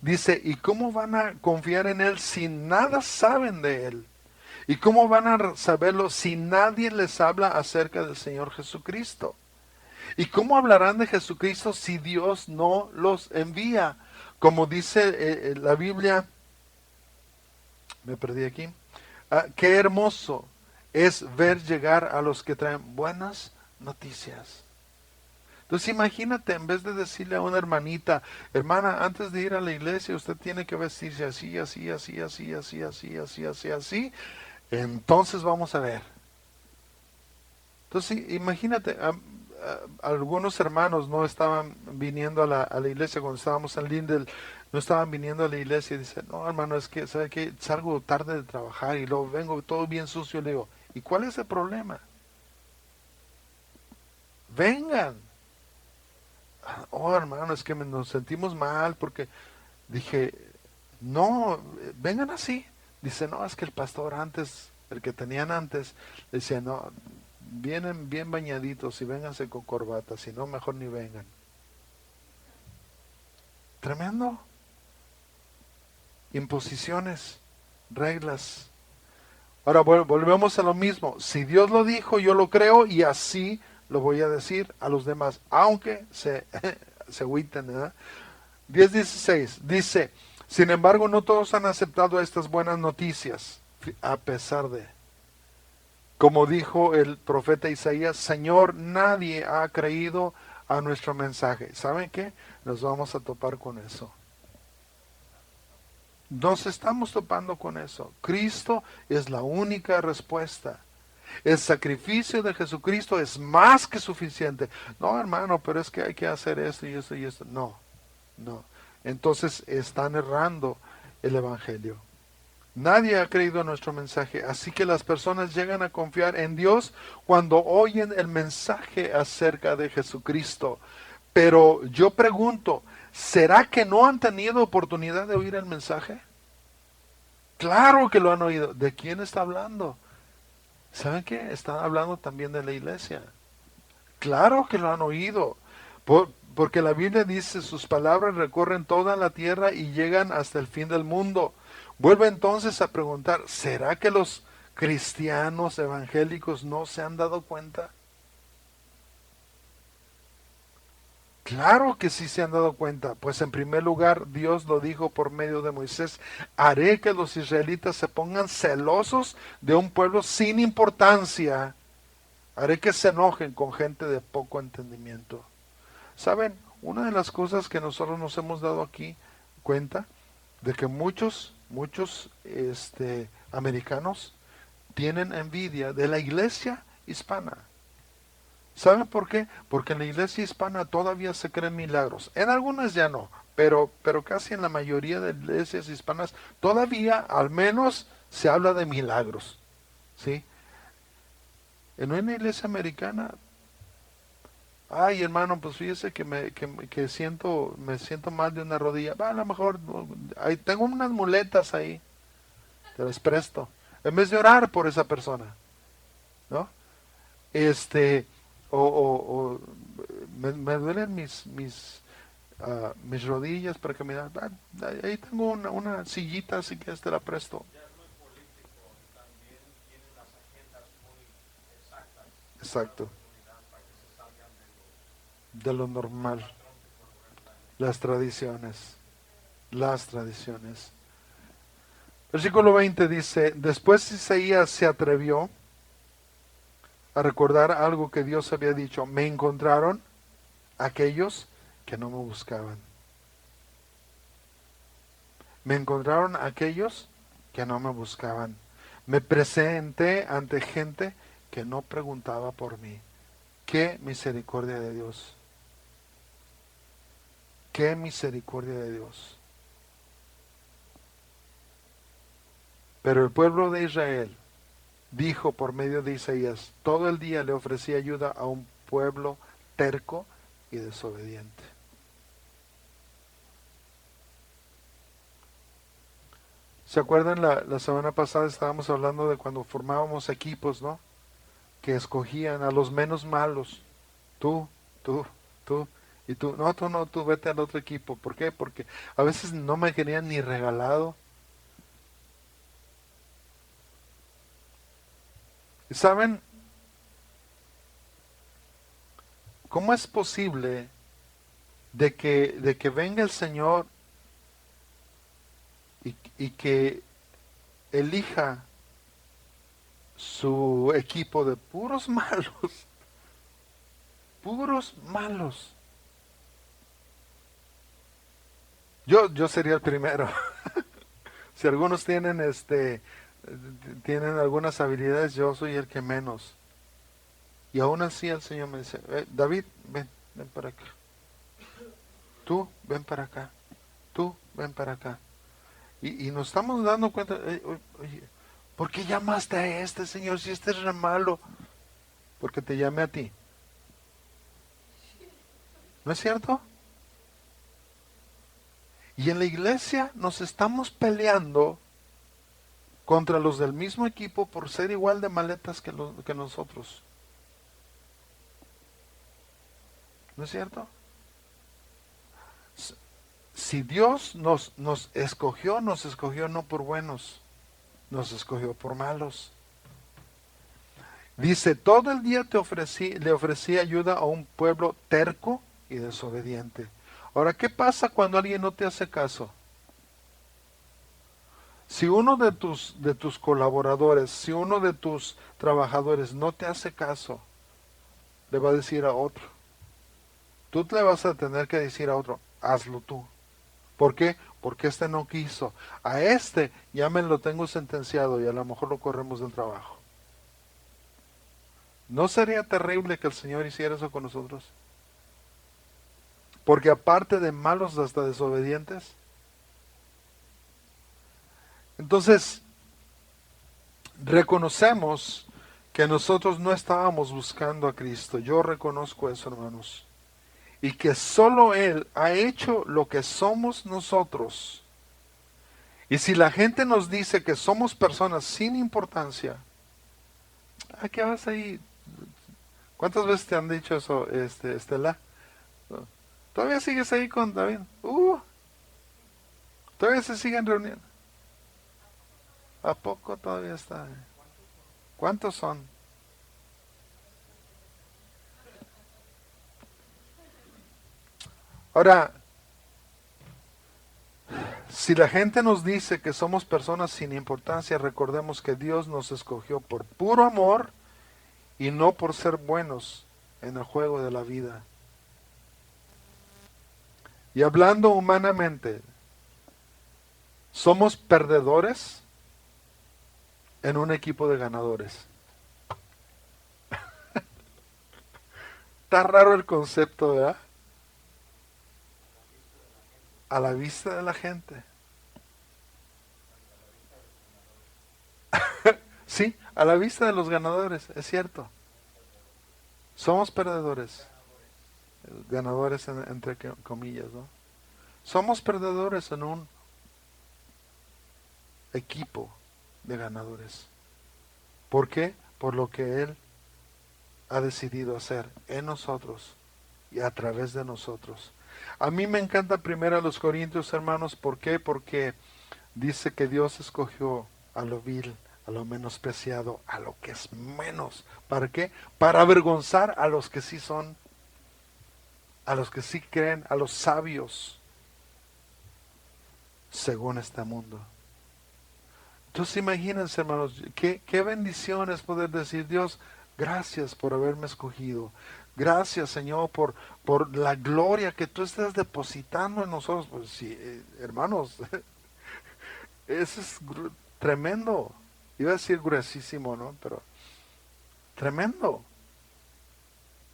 Dice, ¿y cómo van a confiar en Él si nada saben de Él? ¿Y cómo van a saberlo si nadie les habla acerca del Señor Jesucristo? ¿Y cómo hablarán de Jesucristo si Dios no los envía? Como dice la Biblia, me perdí aquí. Qué hermoso es ver llegar a los que traen buenas noticias. Entonces imagínate, en vez de decirle a una hermanita, hermana, antes de ir a la iglesia usted tiene que vestirse así, así, así, así, así, así, así, así, así, entonces vamos a ver. Entonces imagínate, algunos hermanos no estaban viniendo a la iglesia cuando estábamos en Lindel, no estaban viniendo a la iglesia y dicen, no hermano, es que, ¿sabe qué? Salgo tarde de trabajar y luego vengo todo bien sucio. Le digo, ¿y cuál es el problema? Vengan. Oh hermano, es que nos sentimos mal porque dije, no, vengan así. Dice, no, es que el pastor antes, el que tenían antes, decía, no, vienen bien bañaditos y vénganse con corbata, si no, mejor ni vengan. Tremendo. Imposiciones, reglas. Ahora volvemos a lo mismo. Si Dios lo dijo, yo lo creo y así lo voy a decir a los demás, aunque se agüiten, ¿verdad? 10:16 dice, sin embargo, no todos han aceptado estas buenas noticias, a pesar de, como dijo el profeta Isaías, Señor, nadie ha creído a nuestro mensaje. ¿Saben qué? Nos vamos a topar con eso. Nos estamos topando con eso. Cristo es la única respuesta. El sacrificio de Jesucristo es más que suficiente. No, hermano, pero es que hay que hacer esto y esto y esto. No, no. Entonces están errando el Evangelio. Nadie ha creído nuestro mensaje, así que las personas llegan a confiar en Dios cuando oyen el mensaje acerca de Jesucristo. Pero yo pregunto, ¿será que no han tenido oportunidad de oír el mensaje? Claro que lo han oído. ¿De quién está hablando? ¿Saben qué? Están hablando también de la iglesia. Claro que lo han oído. Porque la Biblia dice, sus palabras recorren toda la tierra y llegan hasta el fin del mundo. Vuelve entonces a preguntar, ¿será que los cristianos evangélicos no se han dado cuenta? Claro que sí se han dado cuenta, pues en primer lugar Dios lo dijo por medio de Moisés, haré que los israelitas se pongan celosos de un pueblo sin importancia, haré que se enojen con gente de poco entendimiento. ¿Saben? Una de las cosas que nosotros nos hemos dado aquí cuenta de que muchos americanos tienen envidia de la iglesia hispana. ¿Saben por qué? Porque en la iglesia hispana todavía se creen milagros. En algunas ya no, pero casi en la mayoría de iglesias hispanas todavía al menos se habla de milagros. ¿Sí? En una iglesia americana, ay hermano, pues fíjese que me siento mal de una rodilla. Va, a lo mejor ahí tengo unas muletas ahí, te las presto. En vez de orar por esa persona, ¿no? O me duelen mis rodillas para caminar. Ahí tengo una sillita, así que te la presto. Exacto, de lo normal. Las tradiciones, las tradiciones. Versículo 20 dice, después Isaías se atrevió a recordar algo que Dios había dicho. Me encontraron aquellos que no me buscaban. Me encontraron aquellos que no me buscaban. Me presenté ante gente que no preguntaba por mí. Qué misericordia de Dios. Qué misericordia de Dios. Pero el pueblo de Israel dijo por medio de Isaías, todo el día le ofrecía ayuda a un pueblo terco y desobediente. ¿Se acuerdan? La semana pasada estábamos hablando de cuando formábamos equipos, ¿no? Que escogían a los menos malos. Tú, tú, tú. Y tú, no, tú no, tú vete al otro equipo. ¿Por qué? Porque a veces no me querían ni regalado. ¿Y saben cómo es posible de que venga el Señor y que elija su equipo de puros malos? Puros malos. Yo sería el primero. Si algunos tienen algunas habilidades, yo soy el que menos. Y aún así el Señor me dice, David, ven para acá. Tú, ven para acá. Tú, ven para acá. Y nos estamos dando cuenta, oye, ¿por qué llamaste a este Señor si este es re malo? Porque te llamé a ti. ¿No es cierto? Y en la iglesia nos estamos peleando contra los del mismo equipo por ser igual de maletas que nosotros. ¿No es cierto? Si Dios nos escogió no por buenos, nos escogió por malos. Dice, todo el día le ofrecí ayuda a un pueblo terco y desobediente. Ahora, ¿qué pasa cuando alguien no te hace caso? Si uno de tus colaboradores, si uno de tus trabajadores no te hace caso, le va a decir a otro. Tú le vas a tener que decir a otro, hazlo tú. ¿Por qué? Porque este no quiso. A este ya me lo tengo sentenciado y a lo mejor lo corremos del trabajo. ¿No sería terrible que el Señor hiciera eso con nosotros? Porque aparte de malos hasta desobedientes. Entonces, reconocemos que nosotros no estábamos buscando a Cristo. Yo reconozco eso, hermanos. Y que solo Él ha hecho lo que somos nosotros. Y si la gente nos dice que somos personas sin importancia, ¿a qué vas ahí? ¿Cuántas veces te han dicho eso, Estela? ¿Todavía sigues ahí con David? ¿Todavía se siguen reuniendo? ¿A poco todavía está? ¿Cuántos son? Ahora, si la gente nos dice que somos personas sin importancia, recordemos que Dios nos escogió por puro amor y no por ser buenos en el juego de la vida. Y hablando humanamente, somos perdedores en un equipo de ganadores. Está raro el concepto, ¿verdad? A la vista de la gente. Sí, a la vista de los ganadores, es cierto. Somos perdedores. Ganadores entre comillas, ¿no? Somos perdedores en un equipo de ganadores. ¿Por qué? Por lo que Él ha decidido hacer en nosotros y a través de nosotros. A mí me encanta primero a los Corintios, hermanos. ¿Por qué? Porque dice que Dios escogió a lo vil, a lo menospreciado, a lo que es menos. ¿Para qué? Para avergonzar a los que sí son, a los que sí creen, a los sabios, según este mundo. Entonces imagínense, hermanos, qué bendición es poder decir, Dios, gracias por haberme escogido. Gracias, Señor, por la gloria que tú estás depositando en nosotros. Pues sí, hermanos, eso es tremendo. Iba a decir gruesísimo, ¿no? Pero tremendo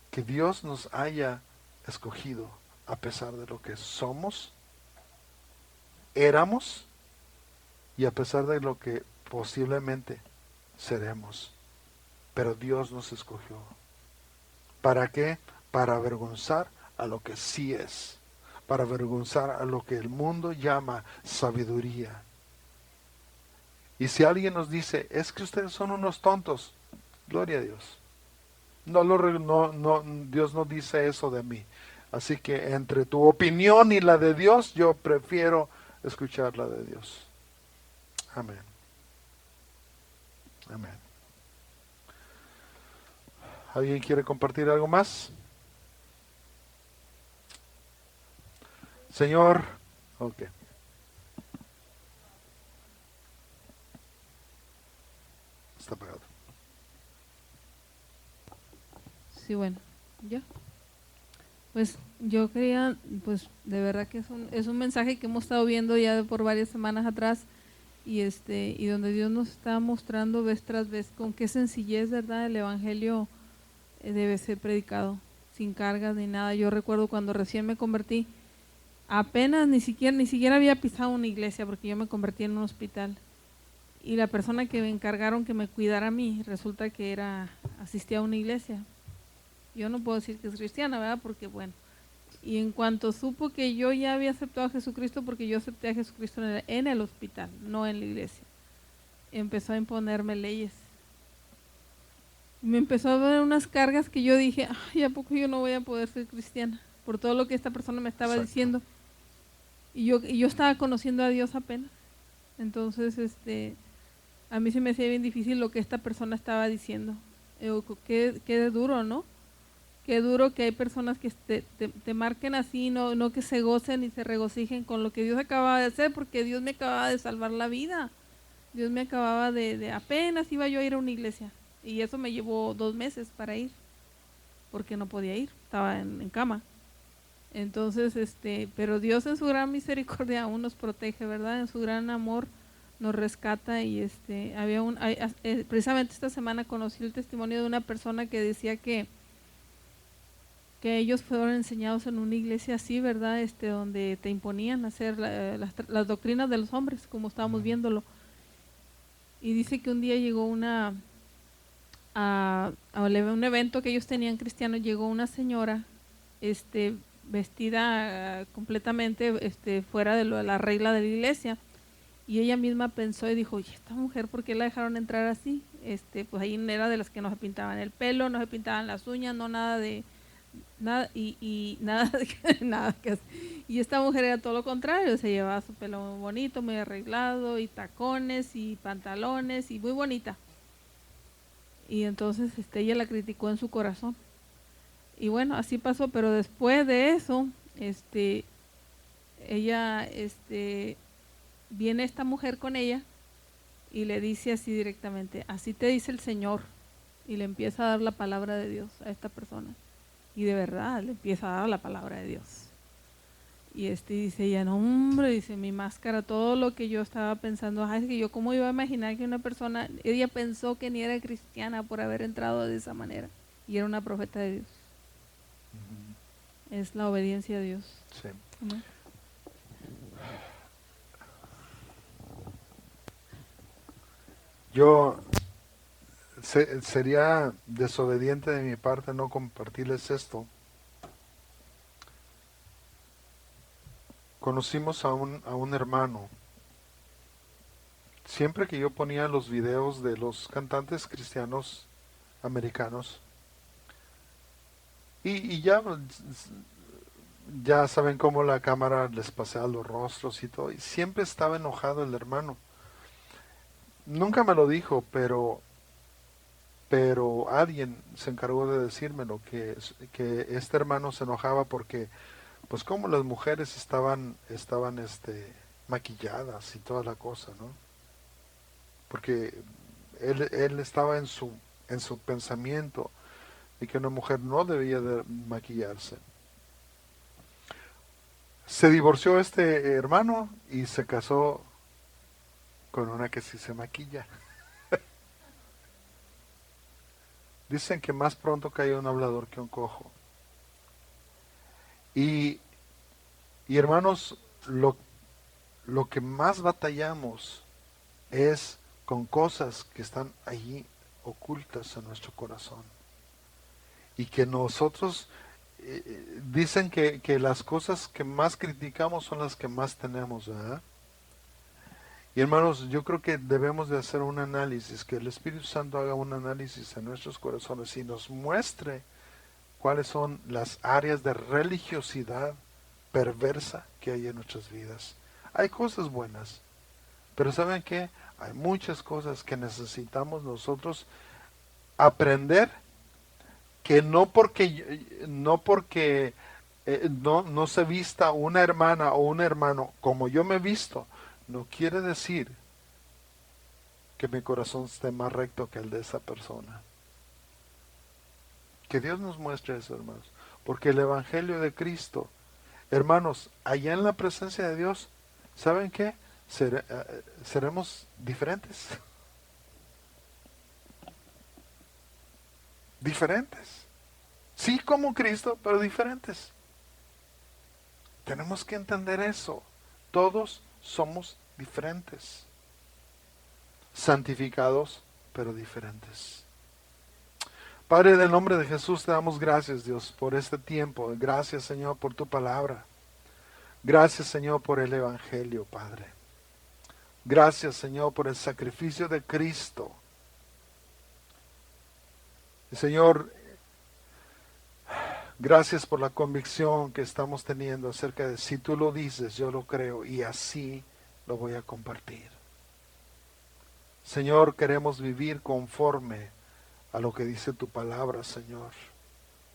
que Dios nos haya escogido a pesar de lo que somos, éramos y a pesar de lo que posiblemente seremos. Pero Dios nos escogió. ¿Para qué? Para avergonzar a lo que sí es. Para avergonzar a lo que el mundo llama sabiduría. Y si alguien nos dice, es que ustedes son unos tontos, gloria a Dios. Dios no dice eso de mí. Así que entre tu opinión y la de Dios, yo prefiero escuchar la de Dios. Amén. Amén. ¿Alguien quiere compartir algo más? Señor, ok. Está apagado.
Sí, bueno, yo. Pues yo quería, pues de verdad que es un mensaje que hemos estado viendo ya por varias semanas atrás y donde Dios nos está mostrando vez tras vez con qué sencillez, ¿verdad? El evangelio debe ser predicado sin cargas ni nada. Yo recuerdo cuando recién me convertí, apenas ni siquiera había pisado una iglesia porque yo me convertí en un hospital. Y la persona que me encargaron que me cuidara a mí, resulta que asistía a una iglesia. Yo no puedo decir que es cristiana, ¿verdad? Porque bueno, y en cuanto supo que yo ya había aceptado a Jesucristo, porque yo acepté a Jesucristo en el hospital, no en la iglesia, empezó a imponerme leyes. Me empezó a dar unas cargas que yo dije, ay, ¿a poco yo no voy a poder ser cristiana? Por todo lo que esta persona me estaba
Exacto.
diciendo. Y yo estaba conociendo a Dios apenas. Entonces, a mí se me hacía bien difícil lo que esta persona estaba diciendo. Qué duro, ¿no? Qué duro que hay personas que te marquen así, no que se gocen y se regocijen con lo que Dios acababa de hacer, porque Dios me acababa de salvar la vida. Dios me acababa apenas iba yo a ir a una iglesia. Y eso me llevó 2 meses para ir, porque no podía ir, estaba en cama. Entonces, pero Dios en su gran misericordia aún nos protege, ¿verdad? En su gran amor nos rescata y precisamente esta semana conocí el testimonio de una persona que decía que ellos fueron enseñados en una iglesia así, ¿verdad? Donde te imponían hacer las doctrinas de los hombres, como estábamos viéndolo. Y dice que un día llegó a un evento que ellos tenían cristiano, llegó una señora, vestida completamente, fuera de la regla de la iglesia. Y ella misma pensó y dijo, oye, esta mujer, ¿por qué la dejaron entrar así? Pues ahí era de las que no se pintaban el pelo, no se pintaban las uñas, no nada de nada y nada nada que hacer. Y esta mujer era todo lo contrario, se llevaba su pelo muy bonito, muy arreglado y tacones y pantalones y muy bonita. Y entonces ella la criticó en su corazón. Y bueno, así pasó, pero después de eso, ella viene esta mujer con ella y le dice así directamente, así te dice el Señor, y le empieza a dar la palabra de Dios a esta persona. Y de verdad le empieza a dar la palabra de Dios. Y dice ella, no hombre, dice, mi máscara, todo lo que yo estaba pensando, es que yo cómo iba a imaginar que una persona, ella pensó que ni era cristiana por haber entrado de esa manera, y era una profeta de Dios. Es la obediencia a Dios.
Sí.
Amén.
Yo sería desobediente de mi parte no compartirles esto. Conocimos a un hermano. Siempre que yo ponía los videos de los cantantes cristianos americanos, y ya saben cómo la cámara les pasea los rostros y todo, y siempre estaba enojado el hermano. Nunca me lo dijo, pero alguien se encargó de decírmelo, que este hermano se enojaba porque, pues como las mujeres estaban maquilladas y toda la cosa, ¿no? Porque él estaba en su pensamiento y que una mujer no debía de maquillarse. Se divorció este hermano y se casó con una que sí se maquilla. Dicen que más pronto cae un hablador que un cojo. Y, y hermanos, lo que más batallamos es con cosas que están allí ocultas en nuestro corazón. Y que nosotros, dicen que las cosas que más criticamos son las que más tenemos, ¿verdad? Y hermanos, yo creo que debemos de hacer un análisis, que el Espíritu Santo haga un análisis en nuestros corazones y nos muestre cuáles son las áreas de religiosidad perversa que hay en nuestras vidas. Hay cosas buenas, pero ¿saben qué? Hay muchas cosas que necesitamos nosotros aprender, que no se vista una hermana o un hermano como yo me he visto, no quiere decir que mi corazón esté más recto que el de esa persona. Que Dios nos muestre eso, hermanos. Porque el Evangelio de Cristo, hermanos, allá en la presencia de Dios, ¿saben qué? Seremos diferentes. Diferentes. Sí, como Cristo, pero diferentes. Tenemos que entender eso. Todos somos diferentes. Santificados, pero diferentes. Padre, en el nombre de Jesús te damos gracias, Dios, por este tiempo. Gracias, Señor, por tu palabra. Gracias, Señor, por el Evangelio, Padre. Gracias, Señor, por el sacrificio de Cristo. Y, Señor, gracias por la convicción que estamos teniendo acerca de si tú lo dices, yo lo creo y así lo voy a compartir. Señor, queremos vivir conforme a lo que dice tu palabra, Señor,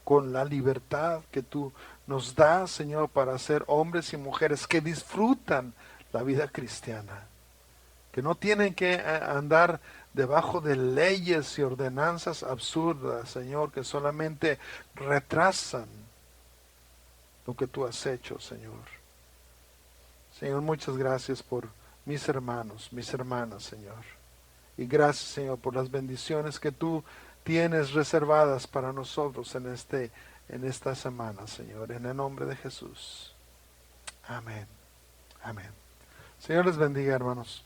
con la libertad que tú nos das, Señor, para ser hombres y mujeres que disfrutan la vida cristiana, que no tienen que andar debajo de leyes y ordenanzas absurdas, Señor, que solamente retrasan lo que tú has hecho, Señor. Señor, muchas gracias por mis hermanos, mis hermanas, Señor. Y gracias, Señor, por las bendiciones que tú tienes reservadas para nosotros en esta semana, Señor, en el nombre de Jesús. Amén. Amén. Señor les bendiga, hermanos.